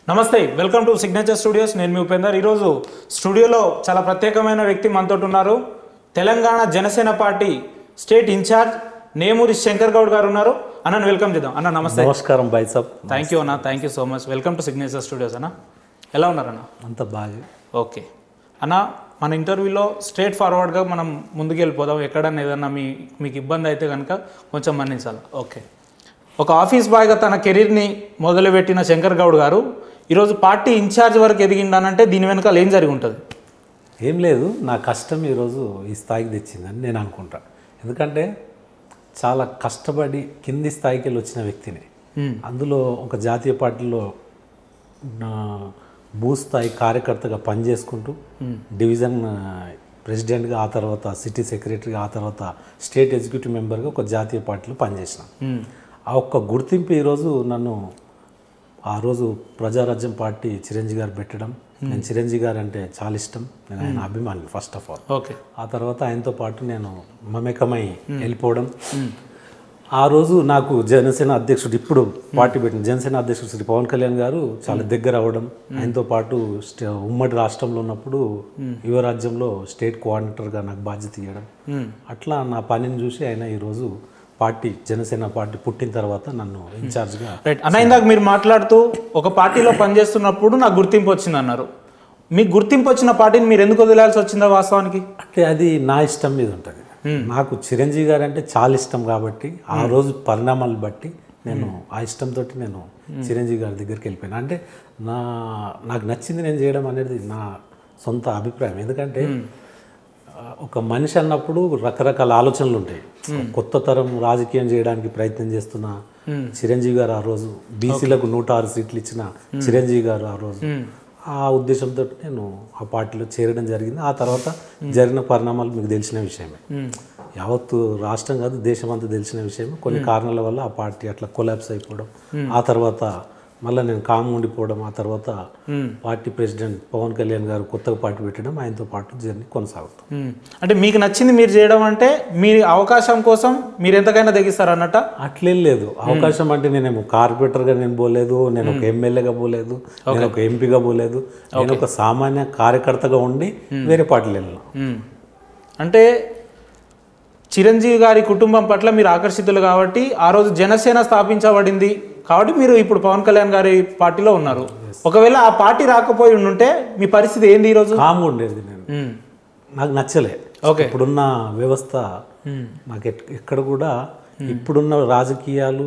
నమస్తే welcome to Signature studios నేను మీ ఉపేందర్ ఈరోజు స్టూడియోలో చాలా ప్రత్యేకమైన వ్యక్తి మనతో ఉన్నారు Telangana Janasena party state incharge Nemuri Shankar Goud గారు ఉన్నారు అన్న వెల్కమ్ చేద్దాం అన్న నమస్తే నమస్కారం భాయ్ సాబ్ థాంక్యూ అన్న thank you so much welcome to Signature Studios అన్న ఎలా ఉన్నారు అన్న అంత బాగా ఓకే అన్న మన ఇంటర్వ్యూలో స్ట్రేట్ ఫార్వర్డ్గా మనం ముందుకు వెళ్ళిపోదాం ఎక్కడన్నా ఏదన్నా మీకు ఇబ్బంది అయితే కనుక కొంచెం మన్నించాలి ఓకే ఒక ఆఫీస్ బాయ్గా తన కెరీర్ని మొదలుపెట్టిన శంకర్ గౌడ్ గారు ఈరోజు పార్టీ ఇన్ఛార్జ్ వరకు ఎదిగిండానంటే దీని వెనకాల ఏం జరిగి ఉంటుంది ఏం లేదు నా కష్టం ఈరోజు ఈ స్థాయికి తెచ్చిందని నేను అనుకుంటా ఎందుకంటే చాలా కష్టపడి కింది స్థాయికి వెళ్ళి వచ్చిన వ్యక్తిని అందులో ఒక జాతీయ పార్టీలో భూస్థాయి కార్యకర్తగా పనిచేసుకుంటూ డివిజన్ ప్రెసిడెంట్గా ఆ తర్వాత సిటీ సెక్రటరీగా ఆ తర్వాత స్టేట్ ఎగ్జిక్యూటివ్ మెంబర్గా ఒక జాతీయ పార్టీలో పనిచేసిన ఆ ఒక్క గుర్తింపు ఈరోజు నన్ను ఆ రోజు ప్రజారాజ్యం పార్టీ చిరంజీవి గారు పెట్టడం నేను చిరంజీవి గారు అంటే చాలా ఇష్టం నేను ఆయన అభిమాని ఫస్ట్ ఆఫ్ ఆల్ ఓకే ఆ తర్వాత ఆయనతో పాటు నేను మమేకమై వెళ్ళిపోవడం ఆ రోజు నాకు జనసేన అధ్యక్షుడు ఇప్పుడు పార్టీ పెట్టిన జనసేన అధ్యక్షుడు శ్రీ పవన్ కళ్యాణ్ గారు చాలా దగ్గర అవ్వడం ఆయనతో పాటు ఉమ్మడి రాష్ట్రంలో ఉన్నప్పుడు యువరాజ్యంలో స్టేట్ కోఆర్డినేటర్గా నాకు బాధ్యత ఇవ్వడం అట్లా నా పనిని చూసి ఆయన ఈరోజు పార్టీ జనసేన పార్టీ పుట్టిన తర్వాత నన్ను ఇన్ఛార్జ్గా రైట్ అన్న ఇందాక మీరు మాట్లాడుతూ ఒక పార్టీలో పనిచేస్తున్నప్పుడు నాకు గుర్తింపు వచ్చింది అన్నారు మీకు గుర్తింపు వచ్చిన పార్టీని మీరు ఎందుకు వదిలేయాల్సి వచ్చిందా వాస్తవానికి అంటే అది నా ఇష్టం మీద ఉంటుంది నాకు చిరంజీవి గారు అంటే చాలా ఇష్టం కాబట్టి ఆ రోజు పరిణామాలు బట్టి నేను ఆ ఇష్టంతో నేను చిరంజీవి గారి దగ్గరికి వెళ్ళిపోయాను అంటే నాకు నచ్చింది నేను చేయడం అనేది నా సొంత అభిప్రాయం ఎందుకంటే ఒక మనిషి అన్నప్పుడు రకరకాల ఆలోచనలు ఉంటాయి కొత్త తరం రాజకీయం చేయడానికి ప్రయత్నం చేస్తున్న చిరంజీవి గారు ఆ రోజు బీసీలకు 106 సీట్లు ఇచ్చిన చిరంజీవి గారు ఆ రోజు ఆ ఉద్దేశంతో నేను ఆ పార్టీలో చేరడం జరిగింది ఆ తర్వాత జరిగిన పరిణామాలు మీకు తెలిసిన విషయమే యావత్తు రాష్ట్రం కాదు దేశం అంతా తెలిసిన విషయమే కొన్ని కారణాల వల్ల ఆ పార్టీ అట్లా కొలాప్స్ అయిపోవడం ఆ తర్వాత మళ్ళీ నేను కామ్ ఉండిపోవడం ఆ తర్వాత పార్టీ ప్రెసిడెంట్ పవన్ కళ్యాణ్ గారు కొత్తగా పార్టీ పెట్టడం ఆయనతో పాటు జర్నీ కొనసాగుతాం అంటే మీకు నచ్చింది మీరు చేయడం అంటే మీ అవకాశం కోసం మీరు ఎంతకైనా తెగిస్తారు అన్నట్ట అట్లేం లేదు అవకాశం అంటే నేనేమో కార్పొరేటర్గా నేను పోలేదు నేను ఒక ఎమ్మెల్యేగా పోలేదు నేను ఒక ఎంపీగా పోలేదు నేను ఒక సామాన్య కార్యకర్తగా ఉండి వేరే పార్టీలు వెళ్ళాను అంటే చిరంజీవి గారి కుటుంబం పట్ల మీరు ఆకర్షితులు కాబట్టి ఆ రోజు జనసేన స్థాపించబడింది కాబట్టి మీరు ఇప్పుడు పవన్ కళ్యాణ్ గారి పార్టీలో ఉన్నారు ఒకవేళ ఆ పార్టీ రాకపోయి ఉంటే మీ పరిస్థితి ఏంది ఈరోజు కామ్గా ఉండేది నేను నాకు నచ్చలే ఇప్పుడున్న వ్యవస్థ నాకు ఎక్కడ కూడా ఇప్పుడున్న రాజకీయాలు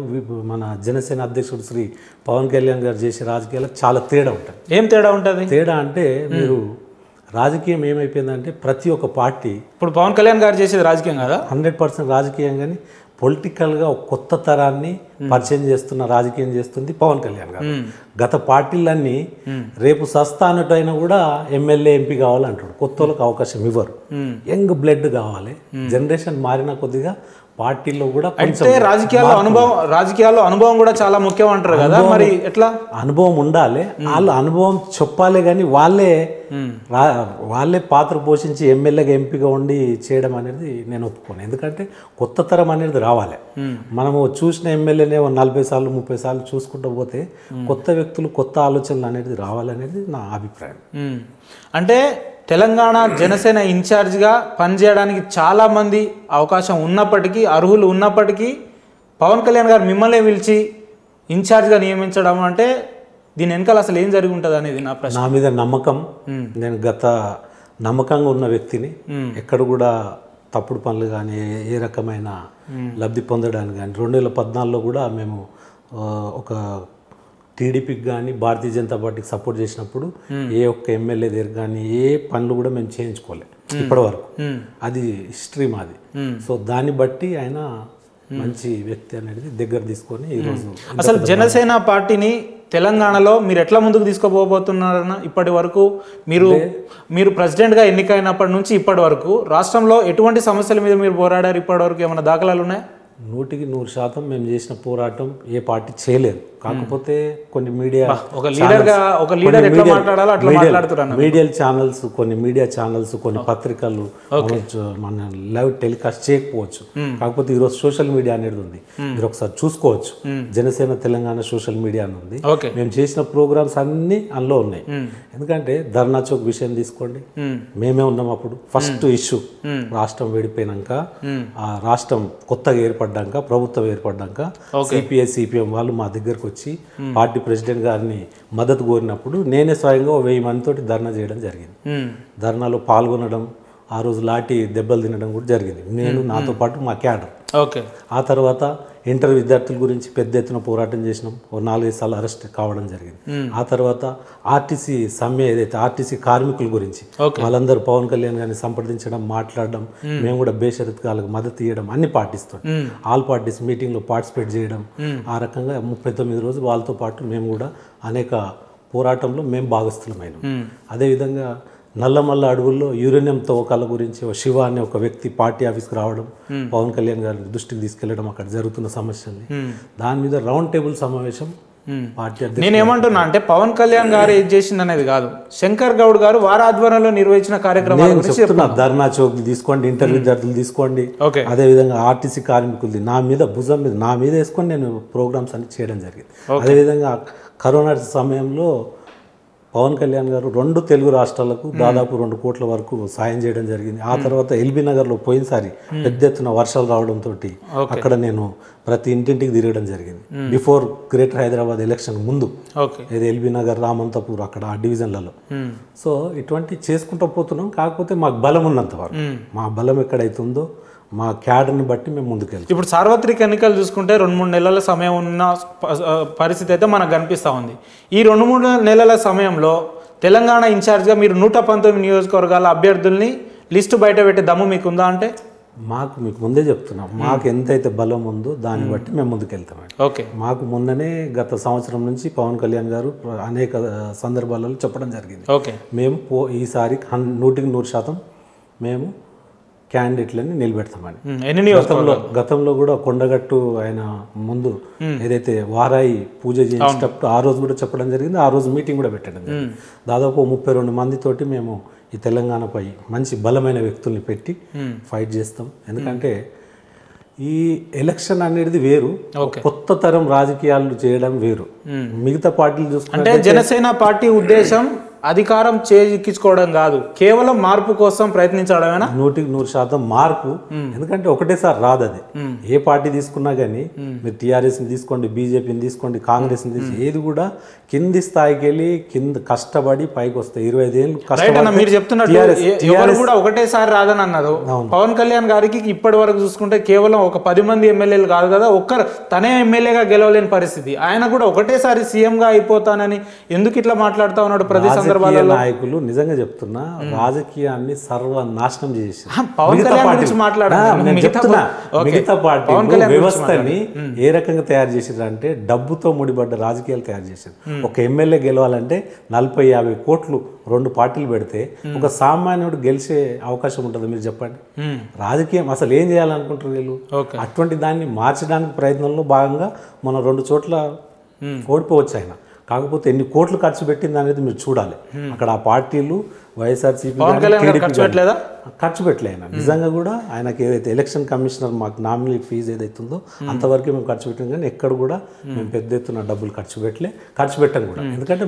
మన జనసేన అధ్యక్షుడు శ్రీ పవన్ కళ్యాణ్ గారు చేసే రాజకీయాలకు చాలా తేడా ఉంటుంది ఏం తేడా ఉంటుంది తేడా అంటే మీరు రాజకీయం ఏమైపోయిందంటే ప్రతి ఒక్క పార్టీ ఇప్పుడు పవన్ కళ్యాణ్ గారు చేసేది రాజకీయం కదా 100% రాజకీయం కానీ పొలిటికల్గా ఒక కొత్త తరాన్ని పరిచయం చేస్తున్న రాజకీయం చేస్తుంది పవన్ కళ్యాణ్ గారు గత పార్టీలన్నీ రేపు సస్తా అన్నట్టయినా కూడా ఎమ్మెల్యే ఎంపీ కావాలంటాడు కొత్త వాళ్ళకి అవకాశం ఇవ్వరు యంగ్ బ్లడ్ కావాలి జనరేషన్ మారిన కొద్దిగా పార్టీలో కూడా అంటే రాజకీయాల్లో అనుభవం కూడా చాలా ముఖ్యం అంటారు కదా మరి ఎట్లా అనుభవం ఉండాలి వాళ్ళు అనుభవం చెప్పాలి కానీ వాళ్ళే పాత్ర పోషించి ఎమ్మెల్యేగా ఎంపీగా ఉండి చేయడం అనేది నేను ఒప్పుకోను ఎందుకంటే కొత్త తరం అనేది రావాలి మనము చూసిన ఎమ్మెల్యేనే 40 సార్లు 30 సార్లు చూసుకుంటూ పోతే కొత్త వ్యక్తులు కొత్త ఆలోచనలు అనేది రావాలనేది నా అభిప్రాయం అంటే తెలంగాణ జనసేన ఇన్ఛార్జ్గా పనిచేయడానికి చాలామంది అవకాశం ఉన్నప్పటికీ అర్హులు ఉన్నప్పటికీ పవన్ కళ్యాణ్ గారు మిమ్మల్ని పిలిచి ఇన్ఛార్జ్గా నియమించడం అంటే దీని వెనకాల అసలు ఏం జరిగి ఉంటుంది అనేది నా ప్రశ్న నా మీద నమ్మకం నేను నమ్మకంగా ఉన్న వ్యక్తిని ఎక్కడ కూడా తప్పుడు పనులు కానీ ఏ రకమైన లబ్ధి పొందడానికి కానీ 2014లో కూడా మేము ఒక టీడీపీకి కానీ భారతీయ జనతా పార్టీకి సపోర్ట్ చేసినప్పుడు ఏ ఒక్క ఎమ్మెల్యే దగ్గర కానీ ఏ పనులు కూడా మేము చేయించుకోలేదు ఇప్పటి వరకు అది హిస్టరీ మాది సో దాన్ని బట్టి ఆయన మంచి వ్యక్తి అనేది దగ్గర తీసుకొని ఈరోజు అసలు జనసేన పార్టీని తెలంగాణలో మీరు ఎట్లా ముందుకు తీసుకోబోతున్నారన్న ఇప్పటి వరకు మీరు ప్రెసిడెంట్గా ఎన్నికైనప్పటి నుంచి ఇప్పటి వరకు రాష్ట్రంలో ఎటువంటి సమస్యల మీద మీరు పోరాడారు ఇప్పటి వరకు ఏమైనా దాఖలాలు ఉన్నాయా 100% మేము చేసిన పోరాటం ఏ పార్టీ చేయలేదు. కాకపోతే కొన్ని మీడియా ఒక లీడర్ ఎట్లా మాట్లాడాలో అట్లా మాట్లాడుతున్నారు. మీడియా ఛానల్స్ కొన్ని పత్రికలు మన లైవ్ టెలికాస్ట్ చేయకపోవచ్చు. కాకపోతే ఈరోజు సోషల్ మీడియా అనేది ఉంది, మీరు ఒకసారి చూసుకోవచ్చు. జనసేన తెలంగాణ సోషల్ మీడియా అని ఉంది. మేము చేసిన ప్రోగ్రామ్స్ అన్ని అందులో ఉన్నాయి. ఎందుకంటే ధర్నా చౌక్ విషయం తీసుకోండి, మేమే ఉన్నాం అప్పుడు. ఫస్ట్ ఇష్యూ రాష్ట్రం విడిపోయినాక, ఆ రాష్ట్రం కొత్తగా ఏర్పడ్డాక, ప్రభుత్వం ఏర్పడ్డాక సిపిఐ సిపిఎం వాళ్ళు మా దగ్గరకు వచ్చి పార్టీ ప్రెసిడెంట్ గారిని మద్దతు కోరినప్పుడు నేనే స్వయంగా 1000 మందితోటి ధర్నా చేయడం జరిగింది. ధర్నాలో పాల్గొనడం, ఆ రోజు లాఠీ దెబ్బలు తినడం కూడా జరిగింది, నేను నాతో పాటు మా క్యాడర్. ఆ తర్వాత ఇంటర్ విద్యార్థుల గురించి పెద్ద ఎత్తున పోరాటం చేసినాం. 4-5 సార్లు అరెస్ట్ కావడం జరిగింది. ఆ తర్వాత ఆర్టీసీ సమ్మె ఏదైతే ఆర్టీసీ కార్మికుల గురించి వాళ్ళందరూ పవన్ కళ్యాణ్ గారిని సంప్రదించడం, మాట్లాడడం, మేము కూడా బేషరత్గా వాళ్ళకి మద్దతు ఇవ్వడం, అన్ని పార్టీస్తో ఆల్ పార్టీస్ మీటింగ్లో పార్టిసిపేట్ చేయడం. ఆ రకంగా 39 రోజులు వాళ్ళతో పాటు మేము కూడా అనేక పోరాటంలో మేము భాగస్థులమైనాం. అదేవిధంగా నల్లమల్ల అడవుల్లో యురేనియం తవ్వకాల గురించి శివ అనే ఒక వ్యక్తి పార్టీ ఆఫీస్కి రావడం, పవన్ కళ్యాణ్ గారి దృష్టికి తీసుకెళ్లడం, అక్కడ జరుగుతున్న సమస్యల్ని, దాని మీద రౌండ్ టేబుల్ సమావేశం పార్టీ. నేనేమంటున్నా అంటే పవన్ కళ్యాణ్ గారు ఏం చేసింది అనేది కాదు, శంకర్ గౌడ్ గారు వారి ఆధ్వర్యంలో నిర్వహించిన కార్యక్రమాలు చెప్తున్నా. ధర్నా చౌక్ తీసుకోండి, ఇంటర్ విద్యార్థులు తీసుకోండి, అదేవిధంగా ఆర్టీసీ కార్మికులది నా మీద భుజం మీద నా మీద వేసుకొని నేను ప్రోగ్రామ్స్ అన్ని చేయడం జరిగింది. అదేవిధంగా కరోనా సమయంలో పవన్ కళ్యాణ్ గారు 2 తెలుగు రాష్ట్రాలకు దాదాపు 2 కోట్ల వరకు సాయం చేయడం జరిగింది. ఆ తర్వాత ఎల్బీ నగర్లో పోయినసారి పెద్ద ఎత్తున వర్షాలు రావడంతో అక్కడ నేను ప్రతి ఇంటింటికి తిరగడం జరిగింది. బిఫోర్ గ్రేటర్ హైదరాబాద్ ఎలక్షన్ ముందు ఇది ఎల్బీ నగర్, రామంతపూర్, అక్కడ ఆ డివిజన్లలో. సో ఇటువంటి చేసుకుంటూ పోతున్నాం. కాకపోతే మాకు బలం ఉన్నంత వరకు, మా బలం ఎక్కడైతుందో మా క్యాడర్ని బట్టి మేము ముందుకెళ్తాం. ఇప్పుడు సార్వత్రిక ఎన్నికలు చూసుకుంటే 2-3 నెలల సమయం ఉన్న పరిస్థితి అయితే మనకు కనిపిస్తూ ఉంది. ఈ 2-3 నెలల సమయంలో తెలంగాణ ఇన్ఛార్జ్గా మీరు 119 నియోజకవర్గాల అభ్యర్థుల్ని లిస్టు బయట పెట్టే దమ్ము మీకుందా? అంటే మీకు ముందే చెప్తున్నాం, మాకు ఎంతైతే బలం ఉందో దాన్ని బట్టి మేము ముందుకెళ్తామండి. మాకు మొన్ననే గత సంవత్సరం నుంచి పవన్ కళ్యాణ్ గారు అనేక సందర్భాలలో చెప్పడం జరిగింది, మేము ఈసారి 100% మేము క్యాండిడేట్లని నిలబెడతామని. గతంలో కూడా కొండగట్టు ఆయన ముందు ఏదైతే వారాయి పూజ చేసేటప్పుడు ఆ రోజు కూడా చెప్పడం జరిగింది. ఆ రోజు మీటింగ్ కూడా పెట్టడం జరిగింది. దాదాపు 32 మందితోటి మేము ఈ తెలంగాణపై మంచి బలమైన వ్యక్తుల్ని పెట్టి ఫైట్ చేస్తాం. ఎందుకంటే ఈ ఎలక్షన్ అనేది వేరు, కొత్త తరం రాజకీయాలు చేయడం వేరు. మిగతా పార్టీలు చూసుకుంటే జనసేన పార్టీ ఉద్దేశం అధికారం చేజిక్కించుకోవడం కాదు, కేవలం మార్పు కోసం ప్రయత్నించడమేనా? 100% మార్పు. ఎందుకంటే ఒకటేసారి రాదు అది. ఏ పార్టీ తీసుకున్నా కానీ, మీరు టీఆర్ఎస్ని తీసుకోండి, బీజేపీని తీసుకోండి, కాంగ్రెస్ని తీసుకోండి, ఏది కూడా కింది స్థాయికి వెళ్ళి కింద కష్టపడి పైకి వస్తాయి. 25 ఏళ్ళు కష్టపడి మీరు చెప్తున్నట్టు కూడా ఒకటేసారి రాదని అన్నారు. పవన్ కళ్యాణ్ గారికి ఇప్పటి వరకు చూసుకుంటే కేవలం ఒక 10 మంది ఎమ్మెల్యేలు కాదు కదా, తనే ఎమ్మెల్యేగా గెలవలేని పరిస్థితి. ఆయన కూడా ఒకటేసారి సీఎంగా అయిపోతానని ఎందుకు ఇట్లా మాట్లాడుతూ ఉన్నాడు? ప్రతి నాయకులు నిజంగా చెప్తున్నా, రాజకీయాన్ని సర్వనాశనం చేసి మిగతా పార్టీ వ్యవస్థని ఏ రకంగా తయారు చేసారు అంటే డబ్బుతో ముడిపడ్డ రాజకీయాలు తయారు చేశారు. ఒక ఎమ్మెల్యే గెలవాలంటే 40-50 కోట్లు 2 పార్టీలు పెడితే ఒక సామాన్యుడు గెలిచే అవకాశం ఉంటుంది? మీరు చెప్పండి. రాజకీయం అసలు ఏం చేయాలనుకుంటారు వీళ్ళు? అటువంటి దాన్ని మార్చడానికి ప్రయత్నంలో భాగంగా మనం 2 చోట్ల ఓడిపోవచ్చు ఆయన. కాకపోతే ఎన్ని కోట్లు ఖర్చు పెట్టింది అనేది మీరు చూడాలి. అక్కడ ఆ పార్టీలు వైఎస్ఆర్సీపీ ఖర్చు పెట్టలే. ఆయన నిజంగా కూడా ఆయనకి ఏదైతే ఎలక్షన్ కమిషనర్ మాకు నామినల్ ఫీజు ఏదైతే ఉందో అంతవరకు మేము ఖర్చు పెట్టాం, కానీ ఎక్కడ కూడా మేము పెద్ద ఎత్తున డబ్బులు ఖర్చు పెట్టాం కూడా. ఎందుకంటే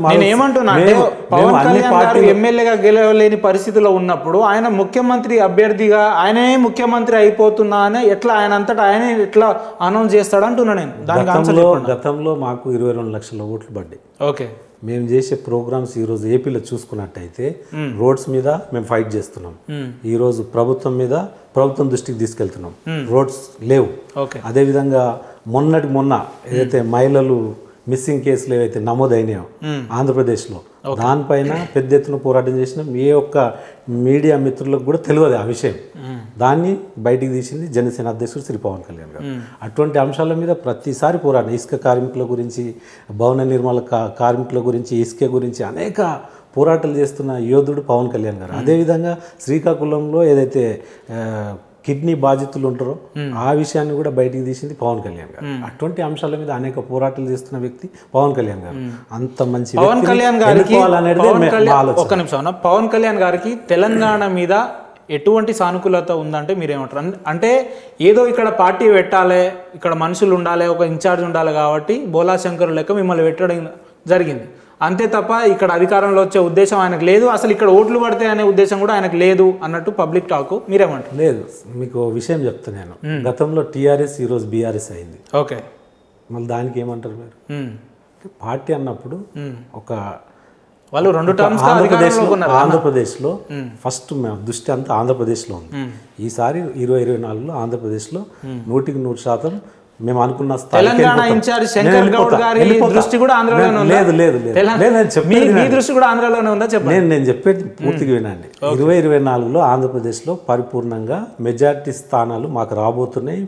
ఎమ్మెల్యేగా గెలవలేని పరిస్థితిలో ఉన్నప్పుడు ఆయన ముఖ్యమంత్రి అభ్యర్థిగా ఆయనే ముఖ్యమంత్రి అయిపోతున్నా అని ఎట్లా ఆయన అంతటా ఆయన ఎట్లా అనౌన్స్ చేస్తాడు అంటున్నా నేను. గతంలో మాకు 22 లక్షల ఓట్లు పడ్డాయి. మేము చేసే ప్రోగ్రామ్స్ ఈరోజు ఏపీలో చూసుకున్నట్టయితే రోడ్స్ మీద మేము ఫైట్ చేస్తున్నాం. ఈరోజు ప్రభుత్వం దృష్టికి తీసుకెళ్తున్నాం, రోడ్స్ లేవు. అదేవిధంగా మొన్న ఏదైతే మహిళలు మిస్సింగ్ కేసులు ఏవైతే నమోదైనాయో ఆంధ్రప్రదేశ్లో, దానిపైన పెద్ద ఎత్తున పోరాటం చేసినాం. ఏ ఒక్క మీడియా మిత్రులకు కూడా తెలియదు ఆ విషయం. దాన్ని బయటికి తీసింది జనసేన అధ్యక్షుడు శ్రీ పవన్ కళ్యాణ్ గారు. అటువంటి అంశాల మీద ప్రతిసారి పోరాటం, ఇసుక కార్మికుల గురించి, భవన నిర్మాణ కార్మికుల గురించి, ఇసుక గురించి అనేక పోరాటాలు చేస్తున్న యోధుడు పవన్ కళ్యాణ్ గారు. అదేవిధంగా శ్రీకాకుళంలో ఏదైతే కిడ్నీ బాధితులు ఉంటారో ఆ విషయాన్ని కూడా బయటికి తీసింది పవన్ కళ్యాణ్ గారు. అటువంటి అంశాల మీద అనేక పోరాటాలు చేస్తున్న వ్యక్తి పవన్ కళ్యాణ్ గారు. అంత మంచి పవన్ కళ్యాణ్ గారికి ఒక్క నిమిషం, పవన్ కళ్యాణ్ గారికి తెలంగాణ మీద ఎటువంటి సానుకూలత ఉందంటే మీరేమంటారు? అంటే ఏదో ఇక్కడ పార్టీ పెట్టాలి, ఇక్కడ మనుషులు ఉండాలి, ఒక ఇన్ఛార్జ్ ఉండాలి కాబట్టి బోలాశంకర్ లెక్క మిమ్మల్ని పెట్టడం జరిగింది అంతే తప్ప ఇక్కడ అధికారంలో వచ్చే ఉద్దేశం ఆయనకు లేదు, అసలు ఇక్కడ ఓట్లు పడితే అనే ఉద్దేశం కూడా ఆయనకు లేదు అన్నట్టు పబ్లిక్ టాక్. మీరేమంటారు? లేదు, మీకు విషయం చెప్తాను నేను. గతంలో టీఆర్ఎస్ ఈరోజు బీఆర్ఎస్ అయింది. ఓకే, మళ్ళీ దానికి ఏమంటారు మీరు? పార్టీ అన్నప్పుడు ఒక వాళ్ళు 2 టర్మ్స్ ఆంధ్రప్రదేశ్లో ఫస్ట్ దృష్టి అంతా ఆంధ్రప్రదేశ్లో ఉంది. ఈసారి 2024లో ఆంధ్రప్రదేశ్లో 100% మేము అనుకున్న తెలంగాణ ఇన్ఛార్జ్ శంకర్ గౌడ్ గారి దృష్టి కూడా ఆంధ్రలోనే ఉంది. మీ దృష్టి కూడా ఆంధ్రలోనే ఉందా? చెప్పండి. నేను చెప్పేది పూర్తిగా వినండి. 2024లో ఆంధ్రప్రదేశ్లో పరిపూర్ణంగా మెజారిటీ స్థానాలు మాకు రాబోతున్నాయి.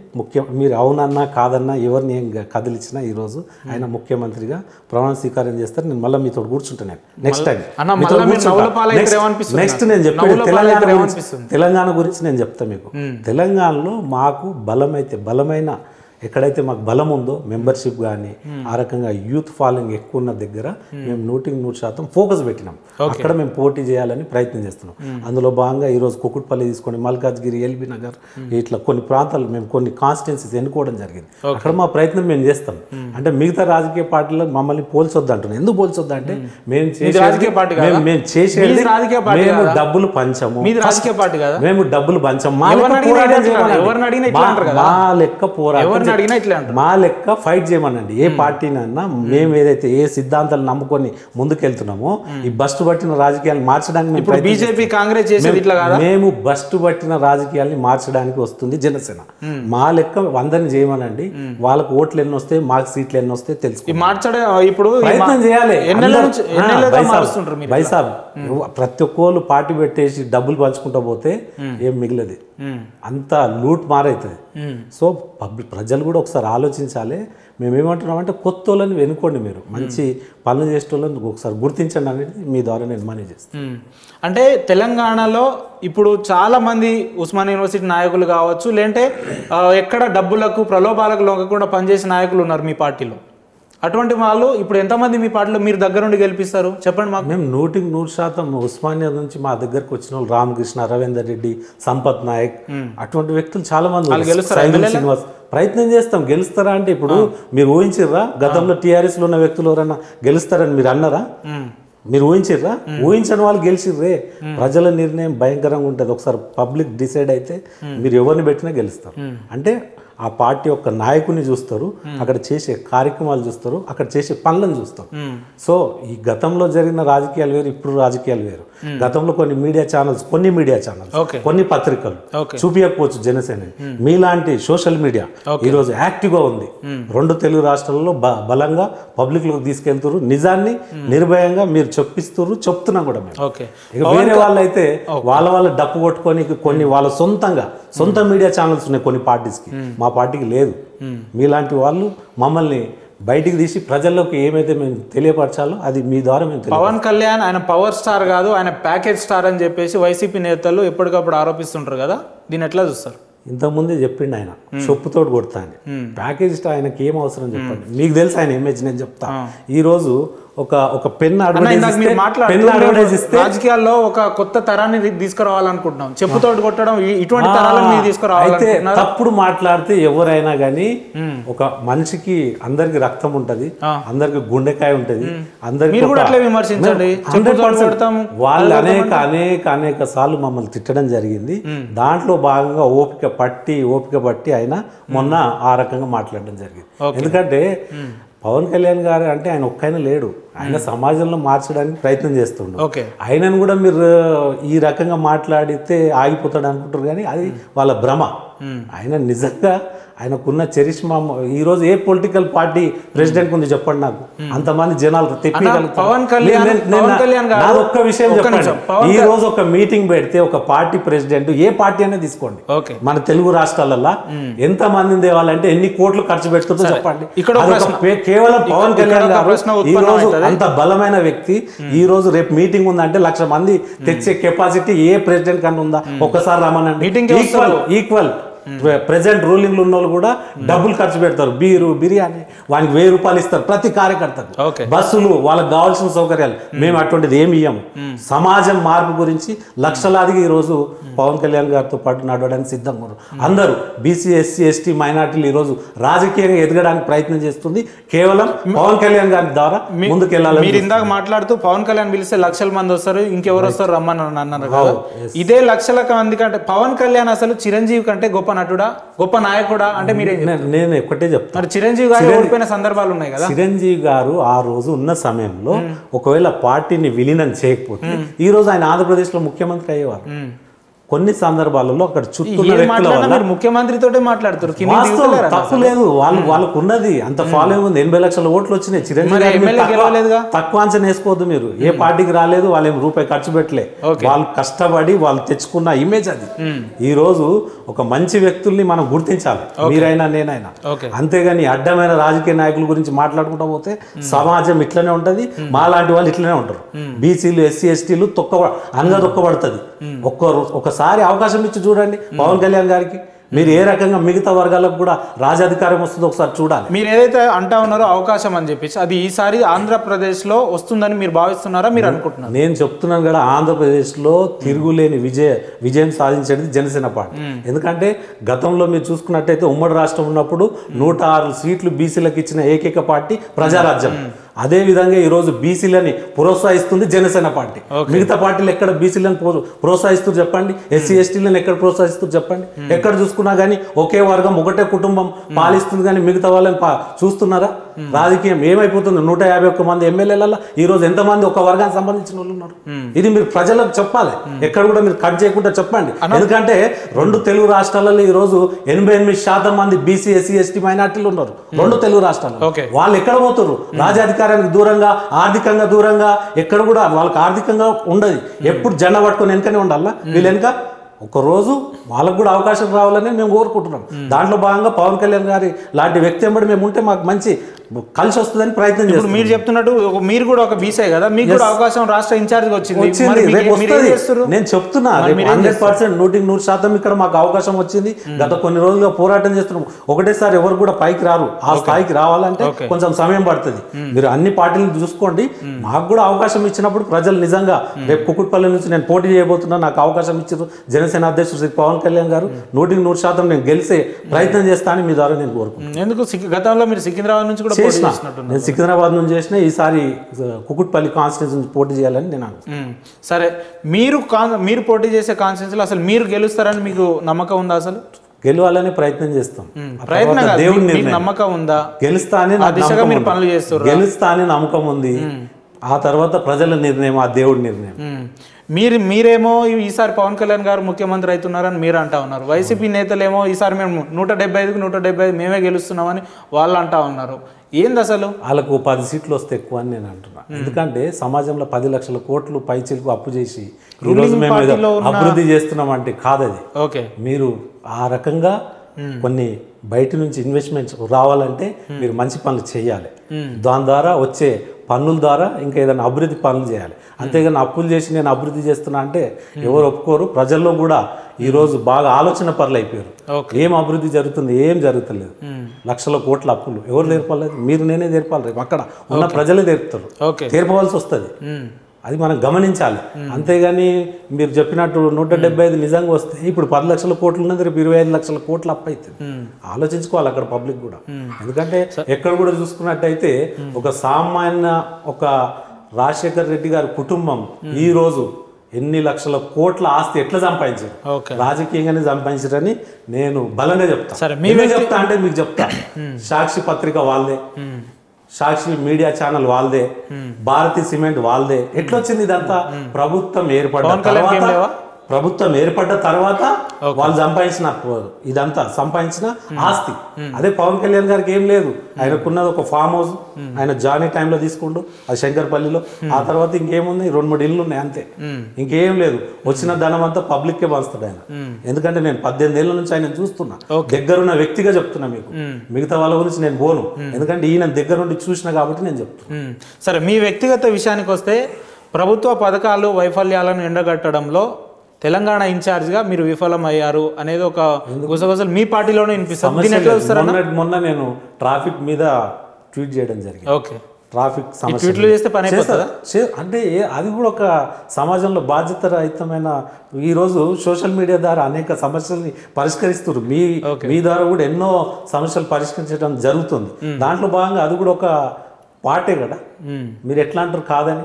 మీరు అవునన్నా కాదన్నా ఎవరిని ఏం కదిలిచ్చినా ఈరోజు ఆయన ముఖ్యమంత్రిగా ప్రమాణ స్వీకారం చేస్తారు. నేను మళ్ళీ మీతో కూర్చుంటాను నెక్స్ట్ టైం. నెక్స్ట్ నేను చెప్పేది తెలంగాణ గురించి నేను చెప్తా మీకు. తెలంగాణలో మాకు బలమైన ఎక్కడైతే మాకు బలం ఉందో మెంబర్షిప్ కానీ ఆ రకంగా యూత్ ఫాలోయింగ్ ఎక్కువ ఉన్న దగ్గర మేము 100% ఫోకస్ పెట్టినాం. అక్కడ మేము పోటీ చేయాలని ప్రయత్నం చేస్తున్నాం. అందులో భాగంగా ఈరోజు కుకుట్పల్లి తీసుకొని మల్కాజ్గిరి, ఎల్బీ నగర్ ఇట్లా కొన్ని ప్రాంతాలు మేము కొన్ని కాన్స్టిట్యున్సీస్ ఎన్నుకోవడం జరిగింది. అక్కడ మా ప్రయత్నం మేము చేస్తాం. అంటే మిగతా రాజకీయ పార్టీలు మమ్మల్ని పోల్చొద్దు అంటున్నాం. ఎందుకు పోల్చొద్దు అంటే మేము చేసేది డబ్బులు పంచము, మేము డబ్బులు పంచము. మా లెక్క పోరాటం, మా లెక్క ఫైట్ చేయమనండి. ఏ పార్టీనన్నా మేము ఏదైతే ఏ సిద్ధాంతాలు నమ్ముకొని ముందుకెళ్తున్నామో ఈ బస్టు పట్టిన రాజకీయాలు మార్చడానికి బీజేపీ కాంగ్రెస్ మేము బస్టు పట్టిన రాజకీయాల్ని మార్చడానికి వస్తుంది జనసేన. మా లెక్క 100ని చేయమనండి. వాళ్ళకు ఓట్లు ఎన్ని వస్తాయి, మాకు సీట్లు ఎన్ని వస్తాయి తెలుసు. ఇప్పుడు ప్రయత్నం చేయాలి. బైసాబ్ ప్రతి ఒక్కళ్ళు పార్టీ పెట్టేసి డబ్బులు పంచుకుంటా పోతే ఏం మిగిలది, అంతా లూట్ మారైతుంది. సో ప్రజలు కూడా ఒకసారి ఆలోచించాలి. మేమేమంటున్నామంటే కొత్త వాళ్ళని వెనుకోండి, మీరు మంచి పనులు చేసే వాళ్ళని ఒకసారి గుర్తించండి అనేది మీ ద్వారా నేను మనవి చేస్తాను. అంటే తెలంగాణలో ఇప్పుడు చాలా మంది ఉస్మానియా యూనివర్సిటీ నాయకులు కావచ్చు, లేదంటే ఎక్కడ డబ్బులకు ప్రలోభాలకు లొంగకుండా పనిచేసే నాయకులు ఉన్నారు మీ పార్టీలో. అటువంటి వాళ్ళు ఇప్పుడు ఎంతమంది మీ పార్టీలో మీరు దగ్గర నుండి గెలిపిస్తారు చెప్పండి మాకు. మేము 100% ఉస్మానియా నుంచి మా దగ్గరకు వచ్చిన వాళ్ళు రామకృష్ణ, రవీందర్ రెడ్డి, సంపత్ నాయక్ అటువంటి వ్యక్తులు చాలా మంది శ్రీనివాస్ ప్రయత్నం చేస్తాం. గెలుస్తారా అంటే ఇప్పుడు మీరు ఊహించిర్రా గతంలో టీఆర్ఎస్ లో ఉన్న వ్యక్తులు ఎవరన్నా గెలుస్తారని మీరు అన్నారా? మీరు ఊహించిర్రా? ఊహించని వాళ్ళు గెలిచిర్రే. ప్రజల నిర్ణయం భయంకరంగా ఉంటుంది. ఒకసారి పబ్లిక్ డిసైడ్ అయితే మీరు ఎవరిని పెట్టినా గెలుస్తారు. అంటే ఆ పార్టీ యొక్క నాయకుని చూస్తారు, అక్కడ చేసే కార్యక్రమాలు చూస్తారు, అక్కడ చేసే పనులను చూస్తారు. సో ఈ గతంలో జరిగిన రాజకీయాలు వేరు, ఇప్పుడు రాజకీయాలు వేరు. గతంలో కొన్ని మీడియా ఛానల్స్ కొన్ని పత్రికలు చూపించకపోవచ్చు జనసేన. మీలాంటి సోషల్ మీడియా ఈరోజు యాక్టివ్గా ఉంది. 2 తెలుగు రాష్ట్రాలలో బలంగా పబ్లిక్ లోకి తీసుకెళ్తారు. నిజాన్ని నిర్భయంగా మీరు చెప్తున్నా కూడా మేము. ఇక వేరే వాళ్ళైతే వాళ్ళ డప్పు కొట్టుకొని కొన్ని వాళ్ళ సొంత మీడియా ఛానల్స్ ఉన్నాయి కొన్ని పార్టీస్కి, మా పార్టీకి లేదు. మీలాంటి వాళ్ళు మమ్మల్ని బయటికి తీసి ప్రజల్లోకి ఏమైతే మేము తెలియపరచాలో అది మీ ద్వారా మేము. పవన్ కళ్యాణ్ ఆయన పవర్ స్టార్ కాదు, ఆయన ప్యాకేజ్ స్టార్ అని చెప్పేసి వైసీపీ నేతలు ఎప్పటికప్పుడు ఆరోపిస్తుంటారు కదా, దీన్ని ఎట్లా చూస్తారు? ఇంతకుముందే చెప్పిండు ఆయన చెప్పుతోటి కొడతా అని. ప్యాకేజ్ స్టార్ ఆయనకి ఏం అవసరం చెప్పండి. మీకు తెలుసు ఆయన ఇమేజ్, నేను చెప్తా. ఈరోజు ఒక పెన్ అడ్వర్టైజ్ ఇస్తే రాజకీయాల్లో ఒక కొత్త తరాన్ని తీసుకురావాలనుకుంటున్నాం. చెప్పుతోటి కొట్టడం ఇటువంటి తరాలను తీసుకురావాలి. అయితే తప్పుడు మాట్లాడితే ఎవరైనా కానీ ఒక మనిషికి అందరికి రక్తం ఉంటది, అందరికి గుండెకాయ ఉంటది, అందరికి విమర్శించండి. వాళ్ళు అనేక సార్లు మమ్మల్ని తిట్టడం జరిగింది. దాంట్లో భాగంగా ఓపిక పట్టి ఆయన మొన్న ఆ రకంగా మాట్లాడడం జరిగింది. ఎందుకంటే పవన్ కళ్యాణ్ గారు అంటే ఆయన ఒక్కైనా లేడు, ఆయన సమాజంలో మార్చడానికి ప్రయత్నం చేస్తుండు. ఆయనను కూడా మీరు ఈ రకంగా మాట్లాడితే ఆగిపోతాడు అనుకుంటారు, కానీ అది వాళ్ళ భ్రమ. ఆయన నిజంగా ఆయనకున్న చరిష్మా ఈరోజు ఏ పొలిటికల్ పార్టీ ప్రెసిడెంట్ ఉంది చెప్పండి నాకు, అంతమంది జనాలు తెప్పిగలుగుతారు. ఒక్క విషయం చెప్పండి, ఈ రోజు ఒక మీటింగ్ పెడితే ఒక పార్టీ ప్రెసిడెంట్ ఏ పార్టీ అయినా తీసుకోండి మన తెలుగు రాష్ట్రాలలో ఎంత మందిని తేవాలంటే ఎన్ని కోట్లు ఖర్చు పెడుతుందో చెప్పండి. కేవలం పవన్ కళ్యాణ్ గారు ఈ రోజు అంత బలమైన వ్యక్తి ఈ రోజు రేపు మీటింగ్ ఉందంటే 1,00,000 మంది తెచ్చే కెపాసిటీ ఏ ప్రెసిడెంట్ కన్నా ఉందా? ఒక్కసారి రమ్మనండి. ఈక్వల్ ప్రెసెంట్ రూలింగ్ ఉన్న వాళ్ళు కూడా డబ్బులు ఖర్చు పెడతారు, బిర్యానీ వానికి 1000 రూపాయలు ఇస్తారు ప్రతి కార్యకర్తకు, బస్సులు, వాళ్ళకి కావాల్సిన సౌకర్యాలు. మేము అటువంటిది ఏమి ఇయ్యము. సమాజం మార్పు గురించి లక్షలాదిగా ఈ రోజు పవన్ కళ్యాణ్ గారితో పాటు నడవడానికి సిద్ధంగా ఉన్నారు. అందరూ బీసీ, ఎస్సీ, ఎస్టీ, మైనార్టీలు ఈ రోజు రాజకీయంగా ఎదగడానికి ప్రయత్నం చేస్తుంది కేవలం పవన్ కళ్యాణ్ గారి ద్వారా ముందుకు వెళ్ళాలి. మీరు ఇందాక మాట్లాడుతూ పవన్ కళ్యాణ్ పిలిస్తే 1,00,000 మంది వస్తారు, ఇంకెవరు వస్తారు రమ్మని అన్నారు కదా. ఇదే 1,00,000 మంది కంటే పవన్ కళ్యాణ్ అసలు చిరంజీవి కంటే గొప్ప నటుడా, గొప్ప నాయకుడా అంటే నేను ఒకటే చెప్తాను. మరి చిరంజీవి గారు ఓడిపోయిన సందర్భాలు ఉన్నాయి కదా. చిరంజీవి గారు ఆ రోజు ఉన్న సమయంలో ఒకవేళ పార్టీని విలీనం చేయకపోతే ఈ రోజు ఆయన ఆంధ్రప్రదేశ్ లో ముఖ్యమంత్రి అయ్యేవారు. కొన్ని సందర్భాలలో అక్కడ చుట్టూ ముఖ్యమంత్రితోటే మాట్లాడుతారు, తప్పు లేదు. వాళ్ళకు ఉన్నది అంత ఫాలోయింగ్ ఉంది. 80 లక్షల ఓట్లు వచ్చినాయి. చిరంజీవి తక్కువ అంచనా వేసుకోవద్దు మీరు. ఏ పార్టీకి రాలేదు, వాళ్ళు ఏం రూపాయి ఖర్చు పెట్టలే. వాళ్ళు కష్టపడి వాళ్ళు తెచ్చుకున్న ఇమేజ్ అది. ఈ రోజు ఒక మంచి వ్యక్తుల్ని మనం గుర్తించాలి, మీరైనా నేనైనా. అంతేగాని అడ్డమైన రాజకీయ నాయకుల గురించి మాట్లాడుకుంటా పోతే సమాజం ఇట్లనే ఉంటది, మాలాంటి వాళ్ళు ఇట్లనే ఉంటారు. బీసీలు, ఎస్సీ, ఎస్టీలు తొక్కబడుతుంది. ఒకసారి అవకాశం ఇచ్చి చూడండి పవన్ కళ్యాణ్ గారికి. మీరు ఏ రకంగా మిగతా వర్గాలకు కూడా రాజాధికారం వస్తుందో ఒకసారి చూడాలి. మీరు ఏదైతే అంటా ఉన్నారో అవకాశం అని చెప్పేసి, అది ఈసారి ఆంధ్రప్రదేశ్లో వస్తుందని మీరు భావిస్తున్నారా, మీరు అనుకుంటున్నారు? నేను చెప్తున్నాను కదా, ఆంధ్రప్రదేశ్లో తిరుగులేని విజయం సాధించేది జనసేన పార్టీ. ఎందుకంటే గతంలో మీరు చూసుకున్నట్టయితే ఉమ్మడి రాష్ట్రం ఉన్నప్పుడు 106 సీట్లు బీసీలకు ఇచ్చిన ఏకైక పార్టీ ప్రజారాజ్యం. అదే విధంగా ఈ రోజు బీసీలని ప్రోత్సహిస్తుంది జనసేన పార్టీ. మిగతా పార్టీలు ఎక్కడ బీసీలను ప్రోత్సహిస్తూ చెప్పండి, ఎస్సీ ఎస్టీలను ఎక్కడ ప్రోత్సహిస్తూ చెప్పండి. ఎక్కడ చూసుకున్నా కానీ ఒకే వర్గం, ఒకటే కుటుంబం పాలిస్తుంది, కానీ మిగతా వాళ్ళని చూస్తున్నారా? రాజకీయం ఏమైపోతుంది? 151 మంది ఎమ్మెల్యేలలో ఈ రోజు ఎంతమంది ఒక వర్గానికి సంబంధించిన వాళ్ళు ఉన్నారు? ఇది మీరు ప్రజలకు చెప్పాలి. ఎక్కడ కూడా మీరు కట్ చేయకుండా చెప్పండి. ఎందుకంటే 2 తెలుగు రాష్ట్రాలలో ఈ రోజు 88% మంది బీసీ, ఎస్సీ, ఎస్టీ, మైనార్టీలు ఉన్నారు 2 తెలుగు రాష్ట్రాల్లో. వాళ్ళు ఎక్కడ పోతున్నారు? రాజాధికారానికి దూరంగా, ఆర్థికంగా దూరంగా. ఎక్కడ కూడా వాళ్ళకి ఆర్థికంగా ఉండదు. ఎప్పుడు జెండా పట్టుకొని వెనుకనే ఉండాలా వీళ్ళు. వెనుక ఒకరోజు వాళ్ళకు కూడా అవకాశం రావాలని మేము కోరుకుంటున్నాం. దాంట్లో భాగంగా పవన్ కళ్యాణ్ గారి లాంటి వ్యక్తి ఎంబడి మేము ఉంటే మాకు మంచి కలిసి వస్తుందని ప్రయత్నం చేస్తాం. మీరు చెప్తున్నట్టు మీరు కూడా ఒక బీసీ కదా, మీకు కూడా అవకాశం రాష్ట్ర ఇన్ఛార్జ్ వచ్చింది. నేను చెప్తున్నా 100% 100% ఇక్కడ మాకు అవకాశం వచ్చింది. గత కొన్ని రోజులుగా పోరాటం చేస్తున్నాం. ఒకటేసారి ఎవరు కూడా పైకి రారు. ఆ స్థాయికి రావాలంటే కొంచెం సమయం పడుతుంది. మీరు అన్ని పార్టీలను చూసుకోండి. మాకు కూడా అవకాశం ఇచ్చినప్పుడు ప్రజలు నిజంగా రేపు కుకుట్పల్లి నుంచి నేను పోటీ చేయబోతున్నా, నాకు అవకాశం ఇచ్చారు జనసేన అధ్యక్షుడు శ్రీ పవన్ కళ్యాణ్ గారు. 100% నేను గెలిచే ప్రయత్నం చేస్తానని మీ ద్వారా నేను కోరుకుంటున్నాను. ఎందుకు గతంలో మీరు సికింద్రాబాద్ నుంచి కూడా నేను సికింద్రాబాద్ నుంచి చేసిన, ఈసారి కుకుట్పల్లి కాన్స్టిట్యూన్సీ నుంచి పోటీ చేయాలని నేను అనుకుంటున్నాను. సరే, మీరు పోటీ చేసే కాన్స్టిట్యూన్సీలో అసలు మీరు గెలుస్తారని మీకు నమ్మకం ఉందా? అసలు గెలవాలనే ప్రయత్నం చేస్తాం. దేవుడి నమ్మకం ఉందా? గెలుస్తా అని మీరు పనులు చేస్తారు. గెలుస్తా అని నమ్మకం ఉంది. ఆ తర్వాత ప్రజల నిర్ణయం, ఆ దేవుడి నిర్ణయం. మీరేమో ఈసారి పవన్ కళ్యాణ్ గారు ముఖ్యమంత్రి అవుతున్నారని మీరు అంటా ఉన్నారు. వైసీపీ నేతలేమో ఈసారి మేము 175కి 175 మేమే గెలుస్తున్నామని వాళ్ళు అంటా ఉన్నారు. ఏంది అసలు? వాళ్ళకు 10 సీట్లు వస్తే ఎక్కువ అని నేను అంటున్నా. ఎందుకంటే సమాజంలో 10 లక్షల కోట్లు పైచిలకు అప్పు చేసి ఈరోజు మేము అభివృద్ధి చేస్తున్నామంటే కాదది. మీరు ఆ రకంగా కొన్ని బయట నుంచి ఇన్వెస్ట్మెంట్స్ రావాలంటే మీరు మంచి పనులు చేయాలి. దాని ద్వారా వచ్చే పన్నుల ద్వారా ఇంకా ఏదైనా అభివృద్ధి పనులు చేయాలి. అంతేగాని అప్పులు చేసి నేను అభివృద్ధి చేస్తున్నా అంటే ఎవరు ఒప్పుకోరు. ప్రజల్లో కూడా ఈరోజు బాగా ఆలోచన పరులు అయిపోయారు. ఏం అభివృద్ధి జరుగుతుంది? ఏం జరుగుతలేదు. లక్షల కోట్ల అప్పులు ఎవరు నేర్పాలేదు? మీరు నేనే నేర్పాలి. రేపు అక్కడ ఉన్న ప్రజలే నేర్పుతారు, నేర్పవలసి వస్తుంది. అది మనం గమనించాలి. అంతేగాని మీరు చెప్పినట్టు 175 నిజంగా వస్తే ఇప్పుడు 10 లక్షల కోట్లు ఉన్నది, రేపు 25 లక్షల కోట్లు అప్పు అవుతుంది. ఆలోచించుకోవాలి అక్కడ పబ్లిక్ కూడా. ఎందుకంటే ఎక్కడ కూడా చూసుకున్నట్టయితే ఒక సామాన్య ఒక రాజశేఖర్ రెడ్డి గారి కుటుంబం ఈ రోజు ఎన్ని లక్షల కోట్ల ఆస్తి ఎట్లా సంపాదించారు? రాజకీయంగానే సంపాదించారని నేను బలంగా చెప్తా. అంటే మీకు చెప్తా, సాక్షి పత్రిక వాళ్ళదే, సాక్షి మీడియా ఛానల్ వాళ్ళదే, భారతీ సిమెంట్ వాళ్ళదే. ఎట్లొచ్చింది ఇదంతా? ప్రభుత్వం ఏర్పడ్డ తర్వాత ప్రభుత్వం ఏర్పడ్డ తర్వాత వాళ్ళు సంపాదించిన ఇదంతా సంపాదించిన ఆస్తి. అదే పవన్ కళ్యాణ్ గారికి ఏం లేదు, ఆయనకున్నది ఒక ఫామ్ హౌస్, ఆయన జానీ టైంలో తీసుకుంటూ అది శంకర్పల్లిలో. ఆ తర్వాత ఇంకేముంది, 2-3 ఇళ్ళు ఉన్నాయి అంతే, ఇంకేం లేదు. వచ్చిన ధనం అంతా పబ్లిక్కే పంచుతాడు ఆయన. ఎందుకంటే నేను 18 ఏళ్ళ నుంచి ఆయన చూస్తున్నా, దగ్గరున్న వ్యక్తిగా చెప్తున్నా మీకు. మిగతా వాళ్ళ గురించి నేను పోను, ఎందుకంటే ఈయన దగ్గర నుండి చూసినా కాబట్టి నేను చెప్తున్నా. సరే, మీ వ్యక్తిగత విషయానికి వస్తే ప్రభుత్వ పథకాలు వైఫల్యాలను ఎండగట్టడంలో తెలంగాణ ఇన్ఛార్జ్గా మీరు విఫలమయ్యారు అనేది ఒక గుసగుసలు మీ పార్టీలోనే వినిపిస్తుంది. మొన్న నేను ట్రాఫిక్ మీద ట్వీట్ చేయడం జరిగింది. ఓకే, ట్రాఫిక్ ట్వీట్లు చేస్తే పని అయిపోతుందా? అంటే అది కూడా ఒక సమాజంలో బాధ్యతారహితమైన, ఈరోజు సోషల్ మీడియా ద్వారా అనేక సమస్యల్ని పరిష్కరిస్తున్నారు. మీ ద్వారా కూడా ఎన్నో సమస్యలు పరిష్కరించడం జరుగుతుంది. దాంట్లో భాగంగా అది కూడా ఒక పార్టే కదా. మీరు ఎట్లా అంటారు కాదని?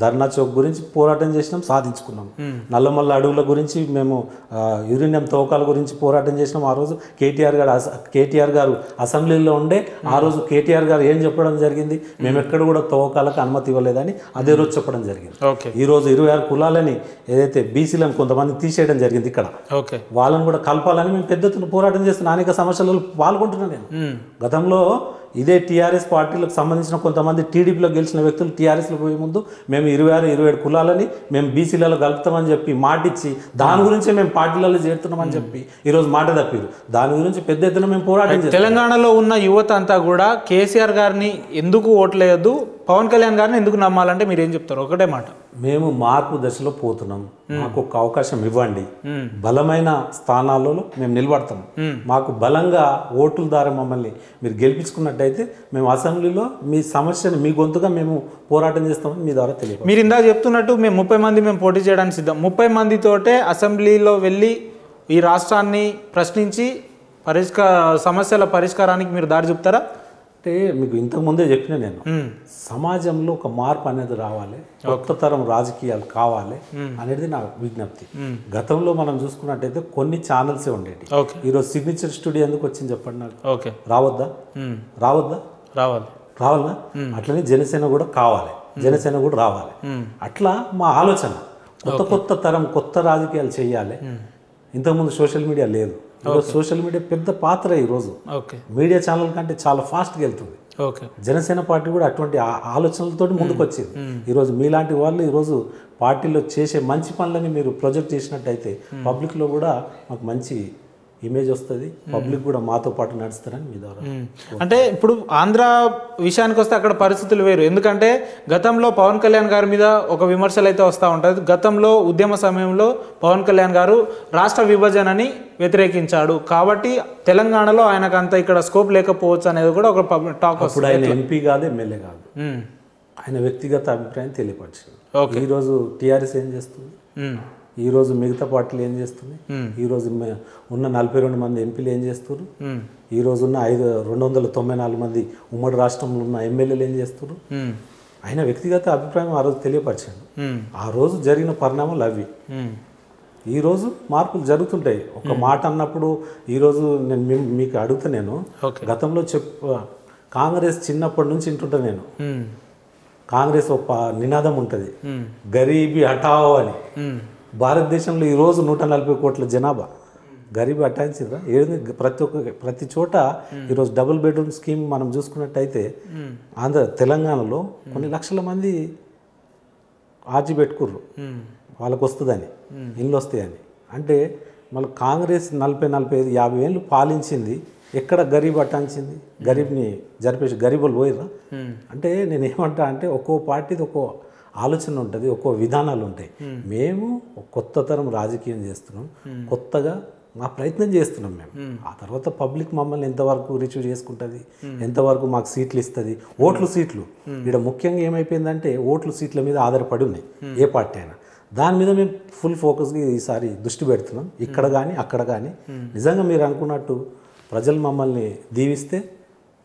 ధర్నా చౌక్ గురించి పోరాటం చేసినాం, సాధించుకున్నాం. నల్లమల్ల అడవుల గురించి మేము, యురేనియం తవ్వకాల గురించి పోరాటం చేసినాం. ఆ రోజు కేటీఆర్ గారు అసెంబ్లీలో ఉండే, ఆ రోజు కేటీఆర్ గారు ఏం చెప్పడం జరిగింది, మేము ఎక్కడ కూడా తవ్వకాలకు అనుమతి ఇవ్వలేదని అదే రోజు చెప్పడం జరిగింది. ఈ రోజు 26 కులాలని ఏదైతే బీసీలను కొంతమంది తీసేయడం జరిగింది, ఇక్కడ వాళ్ళని కూడా కలపాలని మేము పెద్ద ఎత్తున పోరాటం చేస్తున్న అనేక సమస్యలలో పాల్గొంటున్నాను నేను. గతంలో ఇదే టీఆర్ఎస్ పార్టీలకు సంబంధించిన కొంతమంది టీడీపీలో గెలిచిన వ్యక్తులు టీఆర్ఎస్లో పోయే ముందు మేము 26-27 కులాలని మేము బీసీలలో కలుపుతామని చెప్పి మాటిచ్చి, దాని గురించే మేము పార్టీలలో చేరుతున్నామని చెప్పి ఈరోజు మాట తప్పారు. దాని గురించి పెద్ద ఎత్తున మేము పోరాటం చేస్తాం. తెలంగాణలో ఉన్న యువత అంతా కూడా కేసీఆర్ గారిని ఎందుకు ఓట్లేయద్దు, పవన్ కళ్యాణ్ గారిని ఎందుకు నమ్మాలంటే మీరు ఏం చెప్తారు? ఒకటే మాట, మేము మార్పు దశలో పోతున్నాం, మాకు ఒక అవకాశం ఇవ్వండి, బలమైన స్థానాలలో మేము నిలబడతాం, మాకు బలంగా ఓట్ల ద్వారా మమ్మల్ని మీరు గెలిపించుకున్నట్టయితే మేము అసెంబ్లీలో మీ సమస్యను మీ గొంతుగా మేము పోరాటం చేస్తామని మీ ద్వారా తెలియదు. మీరు ఇందాక చెప్తున్నట్టు మేము 30 మంది మేము పోటీ చేయడానికి సిద్ధం. 30 మందితోటే అసెంబ్లీలో వెళ్ళి ఈ రాష్ట్రాన్ని ప్రశ్నించి సమస్యల పరిష్కారానికి మీరు దారి చూపుతారా? అంటే మీకు ఇంతకుముందే చెప్పిన నేను, సమాజంలో ఒక మార్పు అనేది రావాలి, కొత్త తరం రాజకీయాలు కావాలి అనేది నా విజ్ఞప్తి. గతంలో మనం చూసుకున్నట్టయితే కొన్ని ఛానల్సే ఉండేవి. ఈరోజు సిగ్నేచర్ స్టూడియో ఎందుకు వచ్చింది చెప్పండి నాకు? రావద్దా? రావాలా? అట్లనే జనసేన కూడా కావాలి, జనసేన కూడా రావాలి. అట్లా మా ఆలోచన, కొత్త తరం కొత్త రాజకీయాలు చేయాలి. ఇంతకుముందు సోషల్ మీడియా లేదు, ఈరోజు సోషల్ మీడియా పెద్ద పాత్ర. ఈరోజు మీడియా ఛానల్ కంటే చాలా ఫాస్ట్గా వెళ్తుంది. జనసేన పార్టీ కూడా అటువంటి ఆలోచనలతో ముందుకు వచ్చింది. ఈరోజు మీలాంటి వాళ్ళు ఈరోజు పార్టీలో చేసే మంచి పనులని మీరు ప్రొజెక్ట్ చేసినట్టయితే పబ్లిక్లో కూడా మాకు మంచి ఇమేజ్ వస్తుంది, పబ్లిక్ కూడా మాతో పాటు నడుస్తారని మీ ద్వారా. అంటే ఇప్పుడు ఆంధ్ర విషయానికి వస్తే అక్కడ పరిస్థితులు వేరు. ఎందుకంటే గతంలో పవన్ కళ్యాణ్ గారి మీద ఒక విమర్శలు అయితే వస్తూ ఉంటుంది. గతంలో ఉద్యమ సమయంలో పవన్ కళ్యాణ్ గారు రాష్ట్ర విభజనని వ్యతిరేకించాడు, కాబట్టి తెలంగాణలో ఆయనకు అంత ఇక్కడ స్కోప్ లేకపోవచ్చు అనేది కూడా ఒక టాక్ వస్తుంది. ఆయన ఎంపీ కాదు, ఎమ్మెల్యే కాదు, ఆయన వ్యక్తిగత అభిప్రాయం తెలియపరిచింది. ఈరోజు టీఆర్ఎస్ ఏం చేస్తుంది, ఈరోజు మిగతా పార్టీలు ఏం చేస్తున్నాయి, ఈరోజు ఉన్న 42 మంది ఎంపీలు ఏం చేస్తున్నారు, ఈరోజు ఉన్న 294 మంది ఉమ్మడి రాష్ట్రంలో ఉన్న ఎమ్మెల్యేలు ఏం చేస్తున్నారు, ఆయన వ్యక్తిగత అభిప్రాయం ఆ రోజు తెలియపరిచాడు. ఆ రోజు జరిగిన పరిణామాలు అవి. ఈరోజు మార్పులు జరుగుతుంటాయి. ఒక మాట అన్నప్పుడు ఈరోజు నేను మీకు అడుగుతా, నేను గతంలో కాంగ్రెస్ చిన్నప్పటి నుంచి వింటుంటా నేను. కాంగ్రెస్ ఒక నినాదం ఉంటుంది, గరీబీ హఠావో అని. భారతదేశంలో ఈరోజు 140 కోట్ల జనాభా, గరీబీ హఠాయించిందా? ప్రతి చోట ఈరోజు డబుల్ బెడ్రూమ్ స్కీమ్ మనం చూసుకున్నట్టయితే తెలంగాణలో కొన్ని లక్షల మంది ఆర్జీ పెట్టుకుర్రు, వాళ్ళకు వస్తుందని, ఇల్లు వస్తాయని. అంటే మళ్ళీ కాంగ్రెస్ 40-45-50 ఏళ్ళు పాలించింది, ఎక్కడ గరీబ్ హఠాయించింది? గరీబ్ని జరిపేసి గరీబులు పోయిరా? అంటే నేనేమంటా అంటే ఒక్కో పార్టీది ఒక్కో ఆలోచన ఉంటుంది, ఒక్కో విధానాలు ఉంటాయి. మేము కొత్త తరం రాజకీయం చేస్తున్నాం, కొత్తగా మా ప్రయత్నం చేస్తున్నాం మేము. ఆ తర్వాత పబ్లిక్ మమ్మల్ని ఎంతవరకు రిసీవ్ చేసుకుంటుంది, ఎంతవరకు మాకు సీట్లు ఇస్తుంది. సీట్లు ఇక్కడ ముఖ్యంగా ఏమైపోయిందంటే సీట్ల మీద ఆధారపడి ఉన్నాయి ఏ పార్టీ అయినా. దాని మీద మేము ఫుల్ ఫోకస్గా ఈసారి దృష్టి పెడుతున్నాం, ఇక్కడ కానీ అక్కడ కానీ. నిజంగా మీరు అనుకున్నట్టు ప్రజలు మమ్మల్ని దీవిస్తే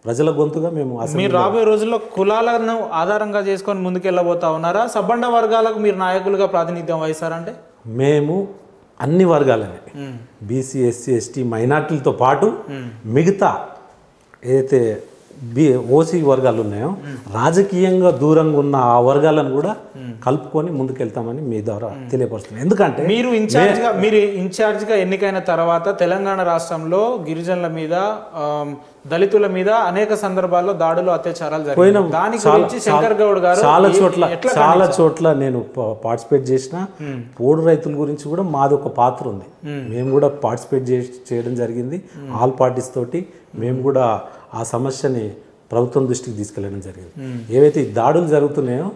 ప్రజల గొంతుగా మేము. మీరు రాబోయే రోజుల్లో కులాలను ఆధారంగా చేసుకొని ముందుకెళ్ళబోతా ఉన్నారా? సబ్బండ వర్గాలకు మీరు నాయకులుగా ప్రాతినిధ్యం వహిస్తారంటే? మేము అన్ని వర్గాలని, బీసీ, ఎస్సీ, ఎస్టీ, మైనార్టీలతో పాటు మిగతా ఏదైతే ఓసీ వర్గాలు ఉన్నాయో రాజకీయంగా దూరంగా ఉన్న ఆ వర్గాలను కూడా కలుపుకొని ముందుకెళ్తామని మీ ద్వారా తెలియపరుస్తున్నాను. ఎందుకంటే మీరు ఇన్ఛార్జ్గా ఎన్నికైన తర్వాత తెలంగాణ రాష్ట్రంలో గిరిజనుల మీద దళితుల మీద అనేక సందర్భాల్లో దాడులు అత్యాచారాలు జరిగాయి. దాని గురించి శంకర్ గౌడ్ గారు చాలా చోట్ల నేను పార్టిసిపేట్ చేసిన పోడు రైతుల గురించి కూడా మాది ఒక పాత్ర ఉంది. మేము కూడా పార్టిసిపేట్ చేయడం జరిగింది. ఆల్ పార్టీస్ తోటి మేము కూడా ఆ సమస్యని ప్రభుత్వం దృష్టికి తీసుకెళ్ళడం జరిగింది. ఏవైతే ఈ దాడులు జరుగుతున్నాయో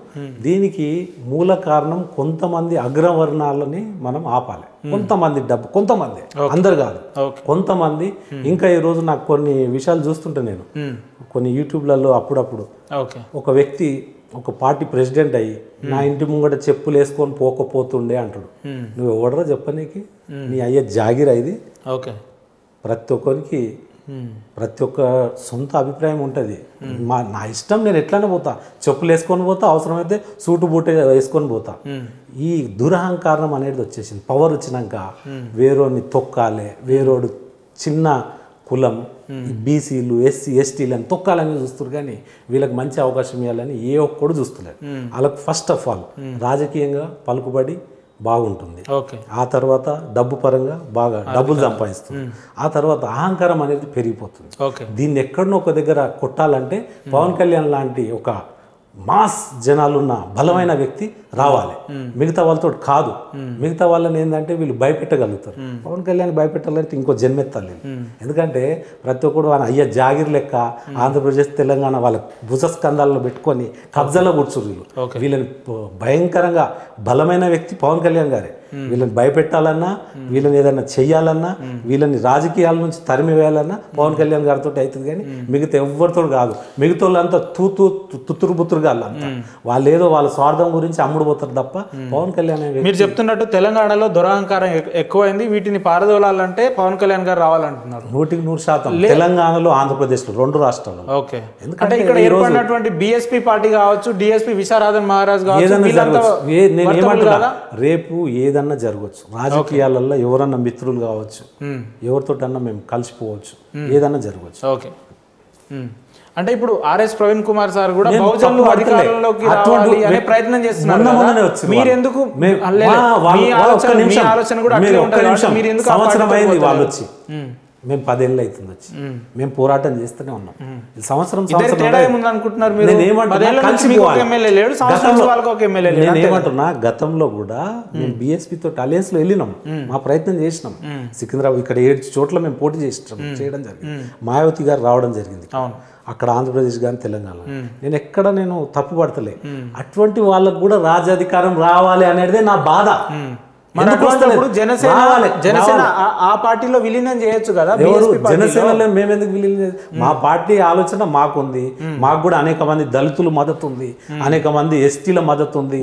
దీనికి మూల కారణం కొంతమంది అగ్రవర్ణాలని మనం ఆపాలి. కొంతమంది డబ్బు, కొంతమంది, అందరు కాదు, కొంతమంది. ఇంకా ఈ రోజు నాకు కొన్ని విషయాలు చూస్తుంటే నేను కొన్ని యూట్యూబ్లలో అప్పుడప్పుడు ఒక వ్యక్తి ఒక పార్టీ ప్రెసిడెంట్ అయ్యి నా ఇంటి ముంగట చెప్పులు వేసుకొని పోకపోతుండే అంటాడు. నువ్వు ఎవడరా చెప్పనీకి? నీ అయ్యే జాగిరా ఇది. ప్రతి ఒక్కరికి ప్రతి ఒక్క సొంత అభిప్రాయం ఉంటుంది. నా ఇష్టం, నేను ఎట్లనే పోతా, చెప్పులు వేసుకొని పోతా, అవసరమైతే సూటు బూట వేసుకొని పోతా. ఈ దురహంకారం అనేది వచ్చేసింది. పవర్ వచ్చినాక వేరోని తొక్కాలి, వేరోడు చిన్న కులం, బీసీలు, ఎస్సీ, ఎస్టీలు అని తొక్కాలని చూస్తారు. కానీ వీళ్ళకి మంచి అవకాశం ఇవ్వాలని ఏ ఒక్కడు చూస్తలేదు. వాళ్ళకి ఫస్ట్ ఆఫ్ ఆల్ రాజకీయంగా పలుకుబడి బాగుంటుంది, ఆ తర్వాత డబ్బు పరంగా బాగా డబ్బులు సంపాదిస్తుంది, ఆ తర్వాత అహంకారం అనేది పెరిగిపోతుంది. దీన్ని ఎక్కడనో ఒక దగ్గర కొట్టాలంటే పవన్ కళ్యాణ్ లాంటి ఒక మాస్ జనాలున్న బలమైన వ్యక్తి రావాలి. మిగతా వాళ్ళతో కాదు. మిగతా వాళ్ళని ఏంటంటే వీళ్ళు భయపెట్టగలుగుతారు. పవన్ కళ్యాణ్ భయపెట్టాలంటే ఇంకో జన్మెత్తాలి. ఎందుకంటే ప్రతి ఒక్కడు ఆయన అయ్యా జాగిర్ లెక్క ఆంధ్రప్రదేశ్ తెలంగాణ వాళ్ళ భుజస్కంధాలలో పెట్టుకొని కబ్జాలో కూర్చురు. వీళ్ళని భయంకరంగా బలమైన వ్యక్తి పవన్ కళ్యాణ్ గారే. వీళ్ళని భయపెట్టాలన్నా, వీళ్ళని ఏదైనా చెయ్యాలన్నా, వీళ్ళని రాజకీయాల నుంచి తరిమివేయాలన్నా పవన్ కళ్యాణ్ గారితో అవుతుంది. కానీ మిగతా ఎవరితో కాదు. మిగతా వాళ్ళంతా తుత్తురు బుత్తురుగా అంతా వాళ్ళు ఏదో వాళ్ళ స్వార్థం గురించి అమ్ముడుపోతారు తప్ప పవన్ కళ్యాణ్. మీరు చెప్తున్నట్టు తెలంగాణలో దురహంకారం ఎక్కువైంది. వీటిని పారదోలాలంటే పవన్ కళ్యాణ్ గారు రావాలంటున్నారు. 100% తెలంగాణలో, ఆంధ్రప్రదేశ్లో, 2 రాష్ట్రాల్లో. ఎందుకంటే ఇక్కడ ఏర్పడినటువంటి బీఎస్పీ పార్టీ కావచ్చు, డిఎస్పీ విశారాధన్ మహారాజ్ కావచ్చు, రేపు ఏదన్నా జరగవచ్చు. రాజకీయాలలో ఎవరన్నా మిత్రులు కావచ్చు, ఎవరితోటన్నా మేము కలిసిపోవచ్చు, ఏదన్నా జరగవచ్చు. అంటే ఇప్పుడు ఆర్ఎస్ ప్రవీణ్ కుమార్ సార్ కూడా బహుజనులు అధికారంలోకి రావాలి అనే ప్రయత్నం చేస్తున్నారు. మీరెందుకు సంవత్సరం అయింది వాళ్ళు వచ్చి, మేము 10 ఏళ్ళు అవుతుంది వచ్చి, మేము పోరాటం చేస్తూనే ఉన్నాం. సంవత్సరం నేనేమంటున్నా, గతంలో కూడా మేము బీఎస్పీ తోటి అలయన్స్ లో వెళ్ళినాం, మా ప్రయత్నం చేసినాం. సికింద్రాబాద్ ఇక్కడ 7 చోట్ల మేము పోటీ చేయడం జరిగింది. మాయావతి గారు రావడం జరిగింది అక్కడ, ఆంధ్రప్రదేశ్ కానీ తెలంగాణ. నేను తప్పు పడతలే. అటువంటి వాళ్ళకు కూడా రాజ్యాధికారం రావాలి అనేది నా బాధ. జనసేన ఆ పార్టీలో విలీనం చేయొచ్చు కదా. జనసేనలో మేము ఎందుకు విలీనం? మా పార్టీ ఆలోచన మాకుంది. మాకు కూడా అనేక మంది దళితుల మద్దతు ఉంది, అనేక మంది ఎస్టీల మద్దతు ఉంది.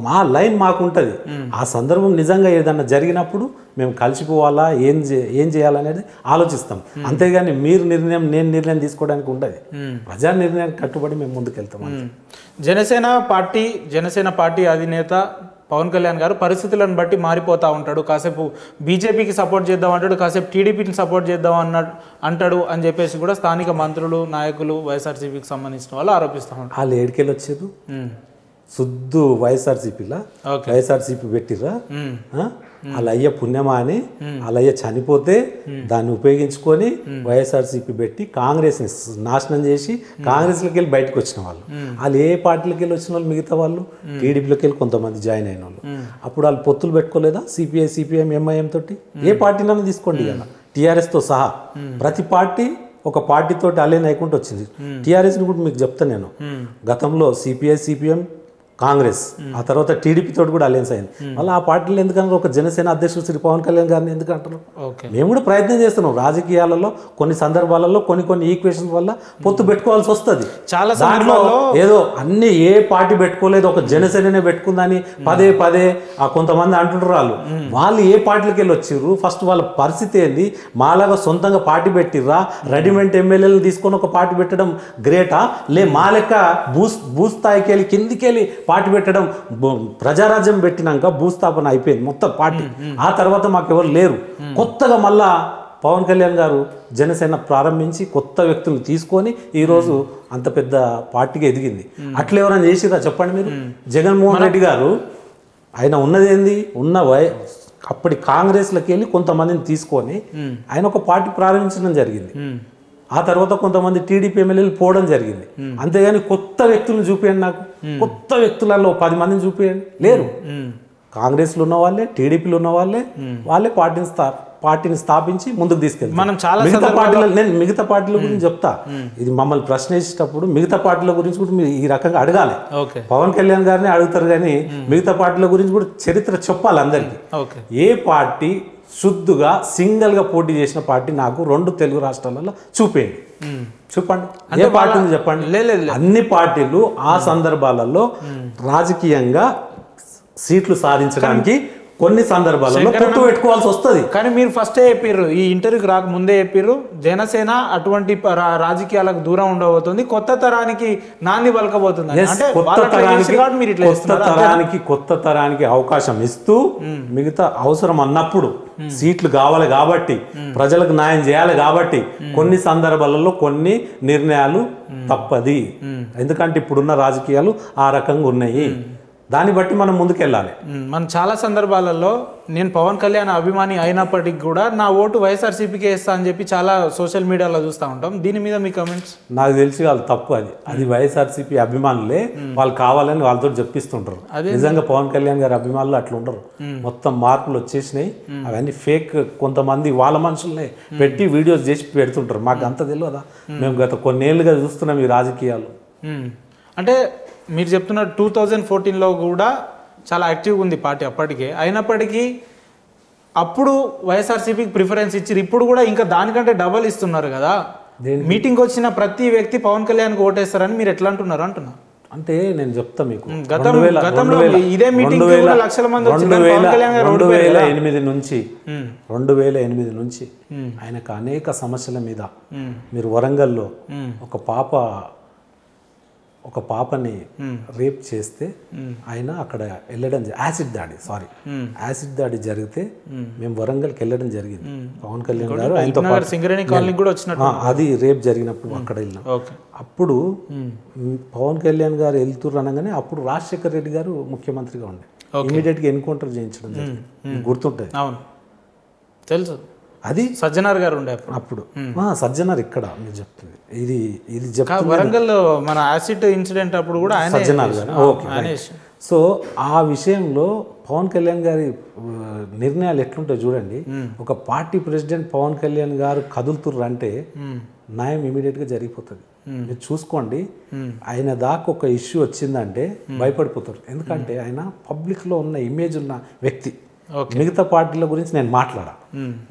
మా లైన్ మాకుంటుంది. ఆ సందర్భం నిజంగా ఏదన్నా జరిగినప్పుడు మేము కలిసిపోవాలా, ఏం చేయాలనేది ఆలోచిస్తాం. అంతేగాని మీరు నిర్ణయం, నేను నిర్ణయం తీసుకోవడానికి ఉంటుంది. ప్రజా నిర్ణయానికి కట్టుబడి మేము ముందుకెళ్తాం. జనసేన పార్టీ అధినేత పవన్ కళ్యాణ్ గారు పరిస్థితులను బట్టి మారిపోతూ ఉంటాడు. కాసేపు బీజేపీకి సపోర్ట్ చేద్దాం అంటాడు, కాసేపు టీడీపీని సపోర్ట్ చేద్దాం అంటాడు అని చెప్పేసి కూడా స్థానిక మంత్రులు, నాయకులు, వైఎస్ఆర్సీపీకి సంబంధించిన వాళ్ళు ఆరోపిస్తూ ఉంటారు. వాళ్ళు ఏడికెళ్ళి వచ్చారు శుద్ధు వైఎస్ఆర్సీపీలా, వైఎస్ఆర్సీపీ పెట్టిర్రా, వాళ్ళ అయ్య పుణ్యమా అని. వాళ్ళ అయ్య చనిపోతే దాన్ని ఉపయోగించుకొని వైఎస్ఆర్సీపీ పెట్టి కాంగ్రెస్ని నాశనం చేసి కాంగ్రెస్లోకి వెళ్ళి బయటకు వచ్చిన వాళ్ళు ఏ పార్టీలోకి వెళ్ళి వచ్చిన వాళ్ళు? మిగతా వాళ్ళు టీడీపీలోకి వెళ్ళి కొంతమంది జాయిన్ అయిన వాళ్ళు. అప్పుడు వాళ్ళు పొత్తులు పెట్టుకోలేదా? సిపిఐ, సిపిఎం, ఎంఐఎం తోటి ఏ పార్టీనైనా తీసుకోండి కదా, టీఆర్ఎస్తో సహా ప్రతి పార్టీ ఒక పార్టీతోటి అలైన్ అయ్యకుండా వచ్చింది. టీఆర్ఎస్ని కూడా మీకు చెప్తాను నేను, గతంలో సిపిఐ, సిపిఎం, కాంగ్రెస్, ఆ తర్వాత టీడీపీ తోటి కూడా అలయన్స్ అయింది. మళ్ళీ ఆ పార్టీలు ఎందుకంటారు? ఒక జనసేన అధ్యక్షుడు శ్రీ పవన్ కళ్యాణ్ గారిని ఎందుకంటారు? మేము కూడా ప్రయత్నం చేస్తున్నాం. రాజకీయాలలో కొన్ని సందర్భాలలో కొన్ని ఈక్వేషన్స్ వల్ల పొత్తు పెట్టుకోవాల్సి వస్తుంది. చాలా దాంట్లో ఏదో అన్ని ఏ పార్టీ పెట్టుకోలేదు, ఒక జనసేననే పెట్టుకుందని పదే కొంతమంది అంటుంటారు. వాళ్ళు ఏ పార్టీలకు వెళ్ళి వచ్చిర్రు? ఫస్ట్ వాళ్ళ పరిస్థితి ఏంది? మాలాగా సొంతంగా పార్టీ పెట్టిర్రా? రెడీమేడ్ ఎమ్మెల్యేలు తీసుకొని ఒక పార్టీ పెట్టడం గ్రేటా? మా లెక్క భూస్థాయికి వెళ్ళి కిందికి వెళ్ళి పార్టీ పెట్టడం? ప్రజారాజ్యం పెట్టినాక భూస్థాపన అయిపోయింది మొత్తం పార్టీ. ఆ తర్వాత మాకు ఎవరు లేరు. కొత్తగా మళ్ళా పవన్ కళ్యాణ్ గారు జనసేన ప్రారంభించి కొత్త వ్యక్తులను తీసుకొని ఈరోజు అంత పెద్ద పార్టీగా ఎదిగింది. అట్లా ఎవరైనా చేసిరా చెప్పండి మీరు? జగన్మోహన్ రెడ్డి గారు ఆయన ఉన్నది ఏంది, అప్పటి కాంగ్రెస్లోకి వెళ్ళి కొంతమందిని తీసుకొని ఆయన ఒక పార్టీ ప్రారంభించడం జరిగింది. ఆ తర్వాత కొంతమంది టీడీపీ ఎమ్మెల్యేలు పోవడం జరిగింది. అంతేగాని కొత్త వ్యక్తులను చూపించండి, నాకు కొత్త వ్యక్తులలో 10 మందిని చూపించండి, లేరు. కాంగ్రెస్లో ఉన్న వాళ్ళే, టీడీపీలో ఉన్న వాళ్ళే పార్టీని స్థాపించి ముందుకు తీసుకెళ్తారు. మనం చాలా నేను మిగతా పార్టీల గురించి చెప్తా. ఇది మమ్మల్ని ప్రశ్నించేటప్పుడు మిగతా పార్టీల గురించి కూడా మీరు ఈ రకంగా అడగాలి. పవన్ కళ్యాణ్ గారిని అడుగుతారు కానీ మిగతా పార్టీల గురించి కూడా చరిత్ర చెప్పాలి అందరికీ. ఏ పార్టీ శుద్ధుగా సింగిల్గా పోటీ చేసిన పార్టీ నాకు 2 తెలుగు రాష్ట్రాలలో చూపేయండి, చెప్పండి. ఏ పార్టీ చెప్పండి. అన్ని పార్టీలు ఆ సందర్భాలలో రాజకీయంగా సీట్లు సాధించడానికి కొన్ని సందర్భాలలో పొత్తు పెట్టుకోవాల్సి వస్తుంది. కానీ మీరు ఫస్టే చెప్పారు, ఈ ఇంటర్వ్యూకి రాక ముందే చెప్పారు, జనసేన అటువంటి రాజకీయాలకు దూరం ఉండబోతుంది, కొత్త తరానికి నాంది పలకబోతుంది. కొత్త తరానికి అవకాశం ఇస్తూ మిగతా అవసరం అన్నప్పుడు సీట్లు కావాలి కాబట్టి, ప్రజలకు న్యాయం చేయాలి కాబట్టి కొన్ని సందర్భాలలో కొన్ని నిర్ణయాలు తప్పది. ఎందుకంటే ఇప్పుడున్న రాజకీయాలు ఆ రకంగా ఉన్నాయి. దాన్ని బట్టి మనం ముందుకెళ్ళాలి. మనం చాలా సందర్భాలలో నేను పవన్ కళ్యాణ్ అభిమాని అయినప్పటికీ కూడా నా ఓటు వైఎస్ఆర్సీపీకి వేస్తా అని చెప్పి చాలా సోషల్ మీడియాలో చూస్తూ ఉంటాం. దీని మీద మీ కమెంట్స్? నాకు తెలిసి వాళ్ళు తప్పు. అది వైఎస్ఆర్సీపీ అభిమానులే, వాళ్ళు కావాలని వాళ్ళతో చెప్పిస్తుంటారు. నిజంగా పవన్ కళ్యాణ్ గారి అభిమానులు అట్లా ఉండరు. మొత్తం మార్పులు వచ్చేసినాయి. అవన్నీ ఫేక్, కొంతమంది వాళ్ళ మనుషులనే పెట్టి వీడియోస్ చేసి పెడుతుంటారు. మాకు అంత తెలియదా? మేము గత కొన్నేళ్లుగా చూస్తున్నాం ఈ రాజకీయాలు. అంటే మీరు చెప్తున్న 2014లో కూడా చాలా యాక్టివ్గా ఉంది పార్టీ అప్పటికే. అయినప్పటికీ అప్పుడు వైఎస్ఆర్సీపీకి ప్రిఫరెన్స్ ఇచ్చారు, ఇప్పుడు కూడా ఇంకా దానికంటే డబల్ ఇస్తున్నారు కదా. మీటింగ్కి వచ్చిన ప్రతి వ్యక్తి పవన్ కళ్యాణ్కి ఓటేస్తారని మీరు ఎట్లా అంటున్నారు అంటున్నా? అంటే నేను చెప్తా మీకు, గతంలో ఇదే మీటింగ్ లక్షల మంది 2008 నుంచి ఆయనకు అనేక సమస్యల మీద, మీరు వరంగల్లో ఒక పాపని రేప్ చేస్తే ఆయన అక్కడ వెళ్ళడం, యాసిడ్ దాడి జరిగితే మేము వరంగల్కి వెళ్ళడం జరిగింది. పవన్ కళ్యాణ్ గారు ఆయనతో అది రేప్ జరిగినప్పుడు అక్కడ వెళ్ళినాం. అప్పుడు పవన్ కళ్యాణ్ గారు వెళ్తుర్రు అనగానే అప్పుడు రాజశేఖర్ రెడ్డి గారు ముఖ్యమంత్రిగా ఉండే, ఇమీడియట్గా ఎన్కౌంటర్ చేయించడం జరిగింది. గుర్తుంటుంది? తెలుసు. అది సజ్జనార్ గారు ఉండే అప్పుడు. సజ్జనార్ ఇక్కడ మీరు చెప్తుంది ఇది వరంగల్లో మన యాసిడ్ ఇన్సిడెంట్ అప్పుడు కూడా సజ్జనార్ గారు. ఓకే. సో ఆ విషయంలో పవన్ కళ్యాణ్ గారి నిర్ణయాలు ఎట్లుంటాయి చూడండి. ఒక పార్టీ ప్రెసిడెంట్ పవన్ కళ్యాణ్ గారు కదులుతుర్రు అంటే న్యాయం ఇమీడియట్గా జరిగిపోతుంది. మీరు చూసుకోండి, ఆయన దాకా ఒక ఇష్యూ వచ్చిందంటే భయపడిపోతారు. ఎందుకంటే ఆయన పబ్లిక్లో ఉన్న ఇమేజ్ ఉన్న వ్యక్తి. మిగతా పార్టీల గురించి నేను మాట్లాడా.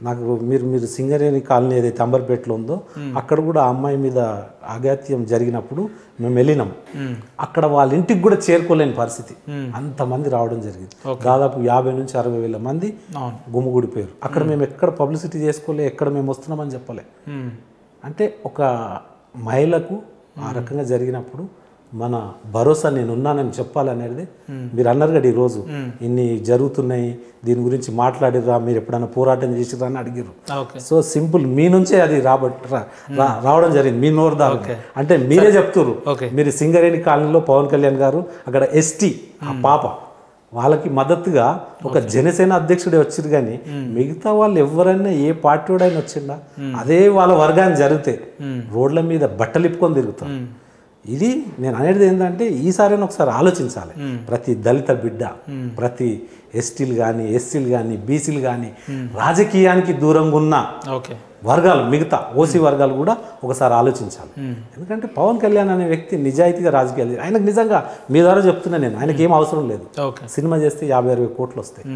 నాకు మీరు సింగరేణి కాలనీ ఏదైతే అంబర్పేటలో ఉందో అక్కడ కూడా ఆ అమ్మాయి మీద అఘాత్యం జరిగినప్పుడు మేము వెళ్ళినాం. అక్కడ వాళ్ళ ఇంటికి కూడా చేరుకోలేని పరిస్థితి, అంతమంది రావడం జరిగింది. దాదాపు 50 నుంచి 60 వేల మంది గుమిగూడిపోయారు. అక్కడ మేము ఎక్కడ పబ్లిసిటీ చేసుకోలే, ఎక్కడ మేము వస్తున్నామని చెప్పలే. అంటే ఒక మహిళకు ఆ రకంగా జరిగినప్పుడు మన భరోసా నేనున్నానని చెప్పాలనేది మీరు అన్నారు కదా. ఈరోజు ఇన్ని జరుగుతున్నాయి, దీని గురించి మాట్లాడిరా, మీరు ఎప్పుడైనా పోరాటం చేసిరా అని అడిగారు. సో సింపుల్, మీ నుంచే అది రావడం జరిగింది, మీ నోరు దాకా. అంటే మీరే చెప్తున్నారు, మీరు సింగరేణి కాలనీలో పవన్ కళ్యాణ్ గారు అక్కడ ఎస్టీ ఆ పాప వాళ్ళకి మద్దతుగా ఒక జనసేన అధ్యక్షుడే వచ్చారు. కానీ మిగతా వాళ్ళు ఎవరైనా ఏ పార్టీ వాడైనా వచ్చిందా? అదే వాళ్ళ వర్గాన్ని జరిగితే రోడ్ల మీద బట్టలు ఇప్పుకొని తిరుగుతారు. ఇది నేను అనేది ఏంటంటే ఈసారైనా ఒకసారి ఆలోచించాలి. ప్రతి దళిత బిడ్డ, ప్రతి ఎస్టీలు కానీ, ఎస్సీలు కానీ, బీసీలు కానీ, రాజకీయానికి దూరంగా ఉన్న వర్గాలు, మిగతా ఓసీ వర్గాలు కూడా ఒకసారి ఆలోచించాలి. ఎందుకంటే పవన్ కళ్యాణ్ అనే వ్యక్తి నిజాయితీగా రాజకీయాలు, ఆయనకు నిజంగా మీ ద్వారా చెప్తున్నా నేను, ఆయనకి ఏం అవసరం లేదు. సినిమా చేస్తే 50-60 కోట్లు వస్తాయి,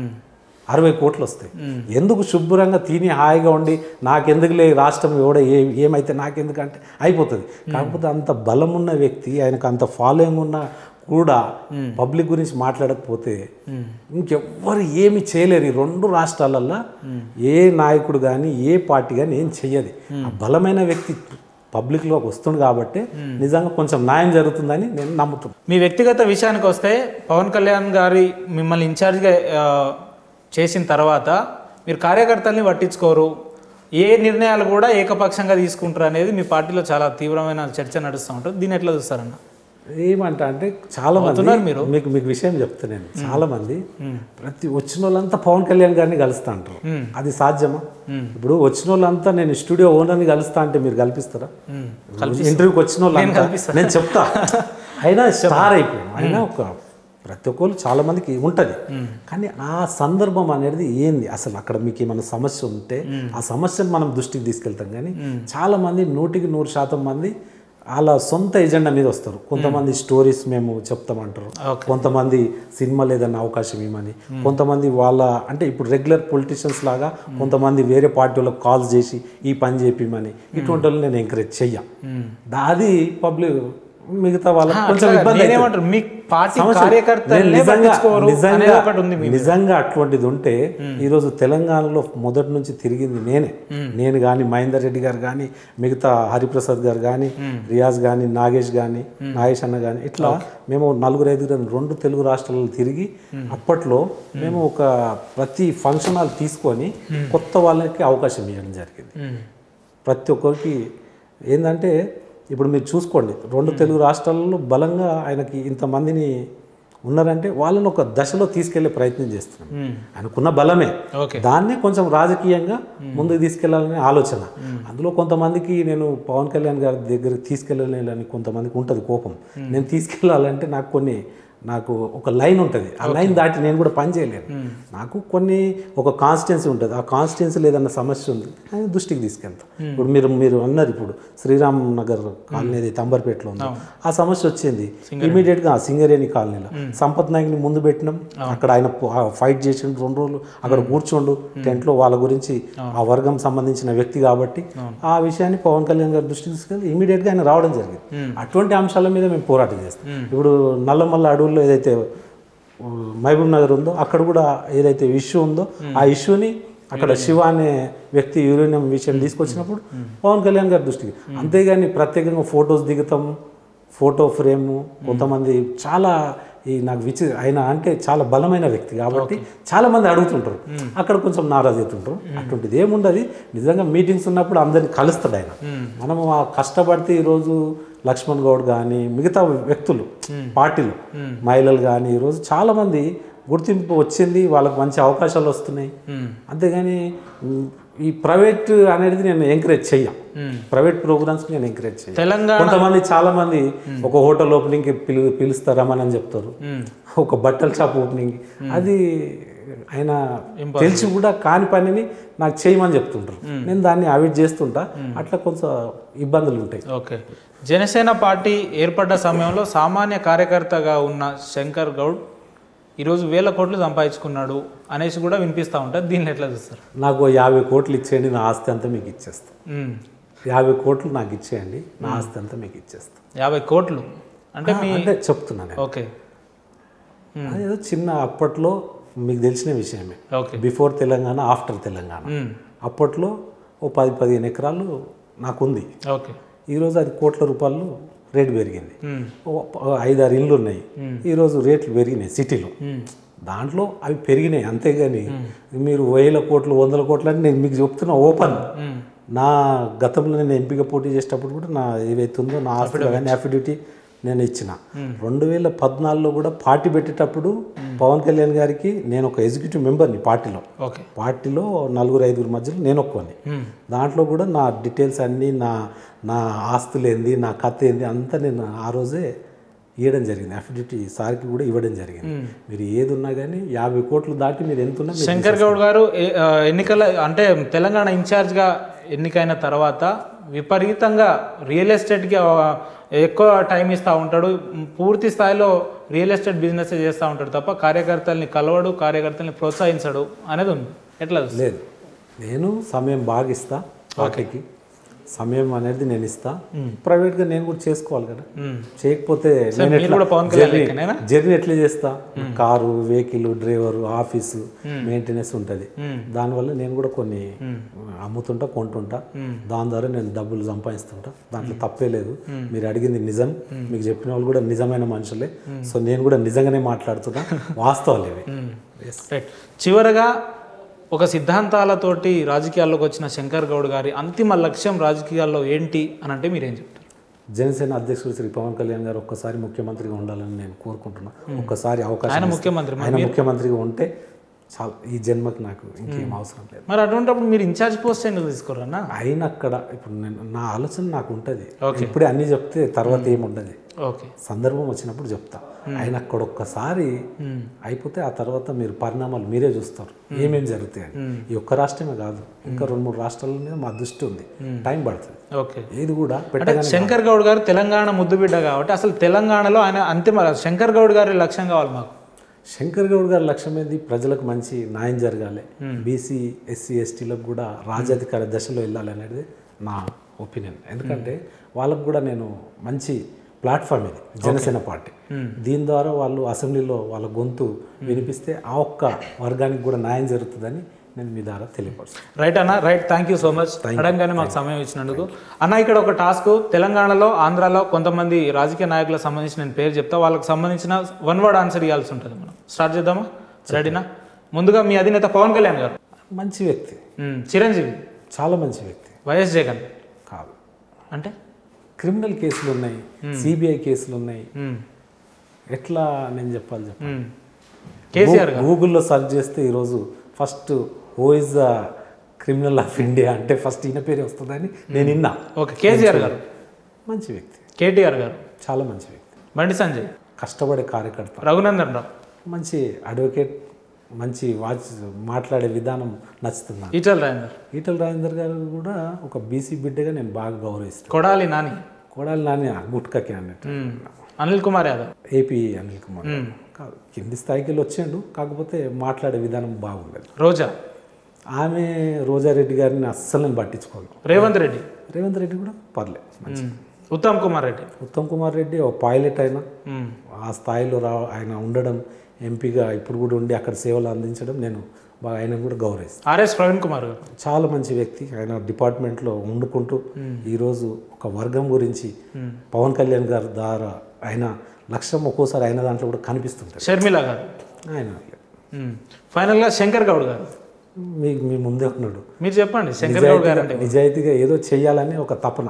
60 కోట్లు వస్తాయి. ఎందుకు శుభ్రంగా తిని హాయిగా ఉండి నాకెందుకులే రాష్ట్రం ఎవడో ఏమైతే నాకెందుకంటే అయిపోతుంది. కాకపోతే అంత బలం ఉన్న వ్యక్తి, ఆయనకు అంత ఫాలోయింగ్ ఉన్న కూడా పబ్లిక్ గురించి మాట్లాడకపోతే ఇంకెవ్వరు ఏమి చేయలేరు. ఈ 2 రాష్ట్రాలల్లో ఏ నాయకుడు కానీ ఏ పార్టీ కానీ ఏం చెయ్యదు. ఆ బలమైన వ్యక్తి పబ్లిక్లోకి వస్తుంది కాబట్టి నిజంగా కొంచెం న్యాయం జరుగుతుందని నేను నమ్ముతున్నాను. మీ వ్యక్తిగత విషయానికి వస్తే పవన్ కళ్యాణ్ గారి మిమ్మల్ని ఇన్ఛార్జ్గా చేసిన తర్వాత మీరు కార్యకర్తల్ని పట్టించుకోరు, ఏ నిర్ణయాలు కూడా ఏకపక్షంగా తీసుకుంటారు అనేది మీ పార్టీలో చాలా తీవ్రమైన చర్చ నడుస్తూ ఉంటుంది. దీన్ని ఎట్లా చూస్తారన్న? ఏమంటా అంటే చాలా మంది మీరు మీకు విషయం చెప్తా నేను, చాలా మంది ప్రతి వచ్చిన వాళ్ళంతా పవన్ కళ్యాణ్ గారిని కలుస్తా అంటారు. అది సాధ్యమా? ఇప్పుడు వచ్చిన వాళ్ళంతా నేను స్టూడియో ఓనర్ని కలుస్తా అంటే మీరు కల్పిస్తారా? ఇంటర్వ్యూకి వచ్చిన వాళ్ళంతా నేను చెప్తా, అయినా స్టార్ అయిపోయాను, అయినా ఒక ప్రతి ఒక్కరు చాలా మందికి ఉంటుంది. కానీ ఆ సందర్భం అనేది ఏంది అసలు, అక్కడ మీకు ఏమైనా సమస్య ఉంటే ఆ సమస్యను మనం దృష్టికి తీసుకెళ్తాం. కానీ చాలా మంది 100% మంది వాళ్ళ సొంత ఎజెండా మీద వస్తారు. కొంతమంది స్టోరీస్ మేము చెప్తామంటారు, కొంతమంది సినిమాలు ఏదైనా అవకాశం ఇవ్వమని, కొంతమంది వాళ్ళ అంటే ఇప్పుడు రెగ్యులర్ పొలిటీషియన్స్ లాగా కొంతమంది వేరే పార్టీ వాళ్ళకి కాల్స్ చేసి ఈ పని చేపిమని, ఇటువంటి వాళ్ళు నేను ఎంకరేజ్ చెయ్య. అది పబ్లిక్ మిగతా వాళ్ళకి కొంచెం ఇబ్బంది. నిజంగా అటువంటిది ఉంటే ఈరోజు తెలంగాణలో మొదటి నుంచి తిరిగింది నేను కానీ, మహేందర్ రెడ్డి గారు కానీ, మిగతా హరిప్రసాద్ గారు కానీ, రియాజ్ కానీ, నాగేష్ అన్న కానీ, ఇట్లా మేము 4-5 2 తెలుగు రాష్ట్రాలలో తిరిగి అప్పట్లో మేము ఒక ప్రతి ఫంక్షన్ హాల్ తీసుకొని కొత్త వాళ్ళకి అవకాశం ఇవ్వడం జరిగింది. ప్రతి ఒక్కరికి ఏంటంటే ఇప్పుడు మీరు చూసుకోండి, 2 తెలుగు రాష్ట్రాలలో బలంగా ఆయనకి ఇంతమందిని ఉన్నారంటే వాళ్ళని ఒక దశలో తీసుకెళ్లే ప్రయత్నం చేస్తున్నాం. ఆయనకున్న బలమే, దాన్నే కొంచెం రాజకీయంగా ముందుకు తీసుకెళ్లాలనే ఆలోచన. అందులో కొంతమందికి నేను పవన్ కళ్యాణ్ గారి దగ్గరికి తీసుకెళ్ళాలని కొంతమందికి ఉంటుంది కోపం. నేను తీసుకెళ్లాలంటే నాకు ఒక లైన్ ఉంటుంది, ఆ లైన్ దాటి నేను కూడా పని చేయలేను. నాకు ఒక కాన్స్టిట్యున్సీ ఉంటుంది, ఆ కాన్స్టిట్యున్సీలో ఏదన్నా సమస్య ఉంది ఆయన దృష్టికి తీసుకెళ్తాం. ఇప్పుడు మీరు అన్నారు, ఇప్పుడు శ్రీరామ్ నగర్ కాలనీ ఏదైతే అంబర్పేటలో ఉందో ఆ సమస్య వచ్చింది, ఇమీడియట్గా సింగరేణి కాలనీలో సంపత్ నాయక్ని ముందు పెట్టినాం. అక్కడ ఆయన ఫైట్ చేసిండు 2 రోజులు, అక్కడ కూర్చోండు టెంట్లో, వాళ్ళ గురించి ఆ వర్గం సంబంధించిన వ్యక్తి కాబట్టి ఆ విషయాన్ని పవన్ కళ్యాణ్ గారి దృష్టికి తీసుకెళ్ళి ఇమీడియట్గా ఆయన రావడం జరిగింది. అటువంటి అంశాల మీద మేము పోరాటం చేస్తాం. ఇప్పుడు నల్లమల్ల అడవుల్లో ఏదైతే మహబూబ్ నగర్ ఉందో అక్కడ కూడా ఏదైతే ఇష్యూ ఉందో ఆ ఇష్యూని అక్కడ శివ అనే వ్యక్తి యూరేనియం విషయం తీసుకొచ్చినప్పుడు పవన్ కళ్యాణ్ గారి దృష్టికి, అంతేగాని ప్రత్యేకంగా ఫొటోస్ దిగుతాం, ఫోటో ఫ్రేము కొంతమంది చాలా నాకు ఆయన అంటే చాలా బలమైన వ్యక్తి కాబట్టి చాలా మంది అడుగుతుంటారు, అక్కడ కొంచెం నారాజు అవుతుంటారు. అటువంటిది ఏముండదు. నిజంగా మీటింగ్స్ ఉన్నప్పుడు అందరిని కలుస్తాడు ఆయన. మనము ఆ కష్టపడితే ఈరోజు లక్ష్మణ్ గౌడ్ కానీ మిగతా వ్యక్తులు పార్టీలు మహిళలు కానీ ఈరోజు చాలా మంది గుర్తింపు వచ్చింది, వాళ్ళకి మంచి అవకాశాలు వస్తున్నాయి. అంతేగాని ఈ ప్రైవేట్ అనేది నేను ఎంకరేజ్ చెయ్య, ప్రైవేట్ ప్రోగ్రామ్స్ నేను ఎంకరేజ్ చెయ్య. కొంతమంది చాలా మంది ఒక హోటల్ ఓపెనింగ్కి పిలుస్తారని చెప్తారు, ఒక బట్టల షాప్ ఓపెనింగ్, అది ఆయన తెలిసి కూడా కాని పనిని నాకు చేయమని చెప్తుంటారు. నేను దాన్ని అవాయిడ్ చేస్తుంటా, అట్లా కొంచెం ఇబ్బందులు ఉంటాయి. ఓకే. జనసేన పార్టీ ఏర్పడ్డ సమయంలో సామాన్య కార్యకర్తగా ఉన్న శంకర్ గౌడ్ ఈరోజు 1000 కోట్లు సంపాదించుకున్నాడు అనేసి కూడా వినిపిస్తూ ఉంటుంది. దీన్ని ఎట్లా చూస్తారు? నాకు 50 కోట్లు ఇచ్చేయండి, నా ఆస్తి అంతా మీకు ఇచ్చేస్తాను. 50 కోట్లు నాకు ఇచ్చేయండి, నా ఆస్తి అంతా మీకు ఇచ్చేస్తాను. 50 కోట్లు అంటే చెప్తున్నాను. ఓకే. అదేదో చిన్న అప్పట్లో మీకు తెలిసిన విషయమే, బిఫోర్ తెలంగాణ ఆఫ్టర్ తెలంగాణ, అప్పట్లో ఓ 10-15 ఎకరాలు నాకుంది. ఓకే. ఈరోజు అది కోట్ల రూపాయలు రేటు పెరిగింది. 5-6 ఇళ్ళు ఉన్నాయి, ఈరోజు రేట్లు పెరిగినాయి సిటీలో. దాంట్లో అవి పెరిగినాయి, అంతేగాని మీరు 1000 కోట్లు 100 కోట్లు అని నేను మీకు చెప్తున్నా ఓపెన్. నా గతంలో నేను ఎంపీగా పోటీ చేసేటప్పుడు కూడా నా ఏవైతే ఉందో నా ఆస్తులు కానీ అఫిడవిటీ నేను ఇచ్చిన. 2014లో కూడా పార్టీ పెట్టేటప్పుడు పవన్ కళ్యాణ్ గారికి నేను ఒక ఎగ్జిక్యూటివ్ మెంబర్ని పార్టీలో 4-5 మధ్యలో నేను ఒక్కని. దాంట్లో కూడా నా డీటెయిల్స్ అన్నీ, నా ఆస్తులు ఏంది, నా కథ ఏంది అంతా నేను ఆ రోజే ఇవ్వడం జరిగింది. అఫిడవిటీ సార్కి కూడా ఇవ్వడం జరిగింది. మీరు ఏది ఉన్నా కానీ 50 కోట్లు దాటి మీరు ఎంత ఉన్నా. శంకర్ గౌడ్ గారు ఎన్నికల అంటే తెలంగాణ ఇన్ఛార్జ్గా ఎన్నికైన తర్వాత విపరీతంగా రియల్ ఎస్టేట్కి ఎక్కువ టైం ఇస్తూ ఉంటాడు, పూర్తి స్థాయిలో రియల్ ఎస్టేట్ బిజినెస్ చేస్తూ ఉంటాడు తప్ప కార్యకర్తల్ని కలవడు, కార్యకర్తల్ని ప్రోత్సహించడు అనేది ఉంది. ఎట్లా? లేదు, నేను సమయం బాగా ఇస్తా పార్టీకి, సమయం అనేది నేను ఇస్తా. ప్రైవేట్గా నేను కూడా చేసుకోవాలి కదా, చేయకపోతే జర్నీ ఎట్లా చేస్తా? Car, vehicle, driver, office, maintenance ఉంటుంది. దానివల్ల నేను కూడా కొన్ని అమ్ముతుంటా, కొంటుంటా, దాని ద్వారా నేను డబ్బులు సంపాదిస్తుంటా. దాంట్లో తప్పే లేదు. మీరు అడిగింది నిజం, మీకు చెప్పిన వాళ్ళు కూడా నిజమైన మనుషులే. సో నేను కూడా నిజంగానే మాట్లాడుతున్నా, వాస్తవాలు ఇవి. చివరగా ఒక సిద్ధాంతాలతోటి రాజకీయాల్లోకి వచ్చిన శంకర్ గౌడ్ గారి అంతిమ లక్ష్యం రాజకీయాల్లో ఏంటి అని అంటే మీరేం చెప్తారు? జనసేన అధ్యక్షుడు శ్రీ పవన్ కళ్యాణ్ గారు ఒక్కసారి ముఖ్యమంత్రిగా ఉండాలని నేను కోరుకుంటున్నాను. ఒక్కసారి అవకాశం ఆయన ఆయన ముఖ్యమంత్రిగా ఉంటే చాలా, ఈ జన్మకి నాకు ఇంకేం అవసరం లేదు. మరి అటువంటిప్పుడు మీరు ఇన్ఛార్జ్ పోస్ట్ ఎందుకు తీసుకోరన్నా? అయిన అక్కడ ఇప్పుడు నేను నా ఆలోచన నాకు ఉంటుంది. ఇప్పుడే అన్నీ చెప్తే తర్వాత ఏముండదు. ఓకే, సందర్భం వచ్చినప్పుడు చెప్తా. ఆయన అక్కడ ఒక్కసారి అయిపోతే ఆ తర్వాత మీరు పరిణామాలు మీరే చూస్తారు ఏమేమి జరుగుతాయి. ఈ ఒక్క రాష్ట్రమే కాదు, ఇంకా 2-3 రాష్ట్రాల మీద మా దృష్టి ఉంది. టైం పడుతుంది. ఓకే, ఏది కూడా శంకర్ గౌడ్ గారు తెలంగాణ ముద్దుబిడ్డ కాబట్టి అసలు తెలంగాణలో ఆయన అంతిమ శంకర్ గౌడ్ గారి లక్ష్యం కావాలి మాకు. శంకర్ గౌడ్ గారి లక్ష్యం ఏంది? ప్రజలకు మంచి న్యాయం జరగాలి, బీసీ ఎస్సీ ఎస్టీలకు కూడా రాజ్యాధికార దశలో వెళ్ళాలి అనేది నా ఒపీనియన్. ఎందుకంటే వాళ్ళకు కూడా నేను మంచి ప్లాట్ఫామ్ ఇది జనసేన పార్టీ. దీని ద్వారా వాళ్ళు అసెంబ్లీలో వాళ్ళ గొంతు వినిపిస్తే ఆ ఒక్క వర్గానికి కూడా న్యాయం జరుగుతుందని నేను మీ ద్వారా తెలియపరుస్తాను. రైట్ అన్న, right. Thank you so much. అడగగానే మాకు సమయం ఇచ్చినందుకు. అన్న, ఇక్కడ ఒక టాస్క్, తెలంగాణలో ఆంధ్రాలో కొంతమంది రాజకీయ నాయకులకు సంబంధించి నేను పేరు చెప్తా, వాళ్ళకి సంబంధించిన 1 వర్డ్ ఆన్సర్ ఇవ్వాల్సి ఉంటుంది. మనం స్టార్ట్ చేద్దామా? రెడీనా? ముందుగా మీ అధినేత పవన్ కళ్యాణ్ గారు. మంచి వ్యక్తి. చిరంజీవి. చాలా మంచి వ్యక్తి. వైఎస్ జగన్. కాదు, అంటే క్రిమినల్ కేసులు ఉన్నాయి, సిబిఐ కేసులు ఉన్నాయి. ఎట్లా నేను చెప్పాలి చెప్పండి? కేసీఆర్ గూగుల్లో సెర్చ్ చేస్తే ఈరోజు first who is the criminal of India అంటే ఫస్ట్ ఈయన పేరే వస్తుందని నేను విన్నా. ఓకే, కేసీఆర్ గారు మంచి వ్యక్తి. కేటీఆర్ గారు చాలా మంచి వ్యక్తి. బండి సంజయ్ కష్టపడే కార్యకర్త. రఘునందన్ రావు మంచి అడ్వకేట్, మంచి మాట్లాడే విధానం నచ్చుతుంది. ఈటల రాజేందర్ గారు కూడా ఒక బీసీ బిడ్డగా నేను బాగా గౌరవిస్తాను. కొడాలి నాని. కొడాలి నాని గుట్కా క్యాండిడేట్. అనిల్ కుమార్ యాదవ్. ఏపీ అనిల్ కుమార్ కాదు, కింది స్థాయికి వచ్చాడు, కాకపోతే మాట్లాడే విధానం బాగుండదు. రోజా. ఆమె రోజారెడ్డి గారిని అస్సలు నేను పట్టించుకోను. రేవంత్ రెడ్డి. రేవంత్ రెడ్డి కూడా పర్లేదు. ఉత్తమ్ కుమార్ రెడ్డి. ఉత్తమ్ కుమార్ రెడ్డి ఒక పైలట్ అయినా ఆ స్థాయిలో ఆయన ఉండడం, ఎంపీగా ఇప్పుడు కూడా ఉండి అక్కడ సేవలు అందించడం నేను బాగా ఆయన కూడా గౌరవిస్తాను. ఆర్ఎస్ ప్రవీణ్ కుమార్ గారు చాలా మంచి వ్యక్తి. ఆయన డిపార్ట్మెంట్లో వండుకుంటూ ఈరోజు ఒక వర్గం గురించి పవన్ కళ్యాణ్ గారి ద్వారా ఆయన లక్ష్యం ఒక్కోసారి ఆయన దాంట్లో కూడా కనిపిస్తుంటారు. షర్మిల గారు. ఆయన ఫైనల్గా శంకర్ గౌడ్ గారు. మీ ముందే ఉన్నాడు. మీరు చెప్పండి. శంకర్ గౌడ్ గారు అంటే నిజాయితీగా ఏదో చెయ్యాలని ఒక తపన.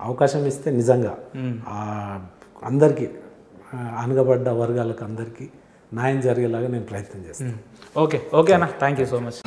అవకాశం ఇస్తే నిజంగా అందరికీ, అనగబడ్డ వర్గాలకు అందరికీ న్యాయం జరిగేలాగా నేను ప్రయత్నం చేస్తాను. ఓకే అన్న, థ్యాంక్ యూ సో మచ్.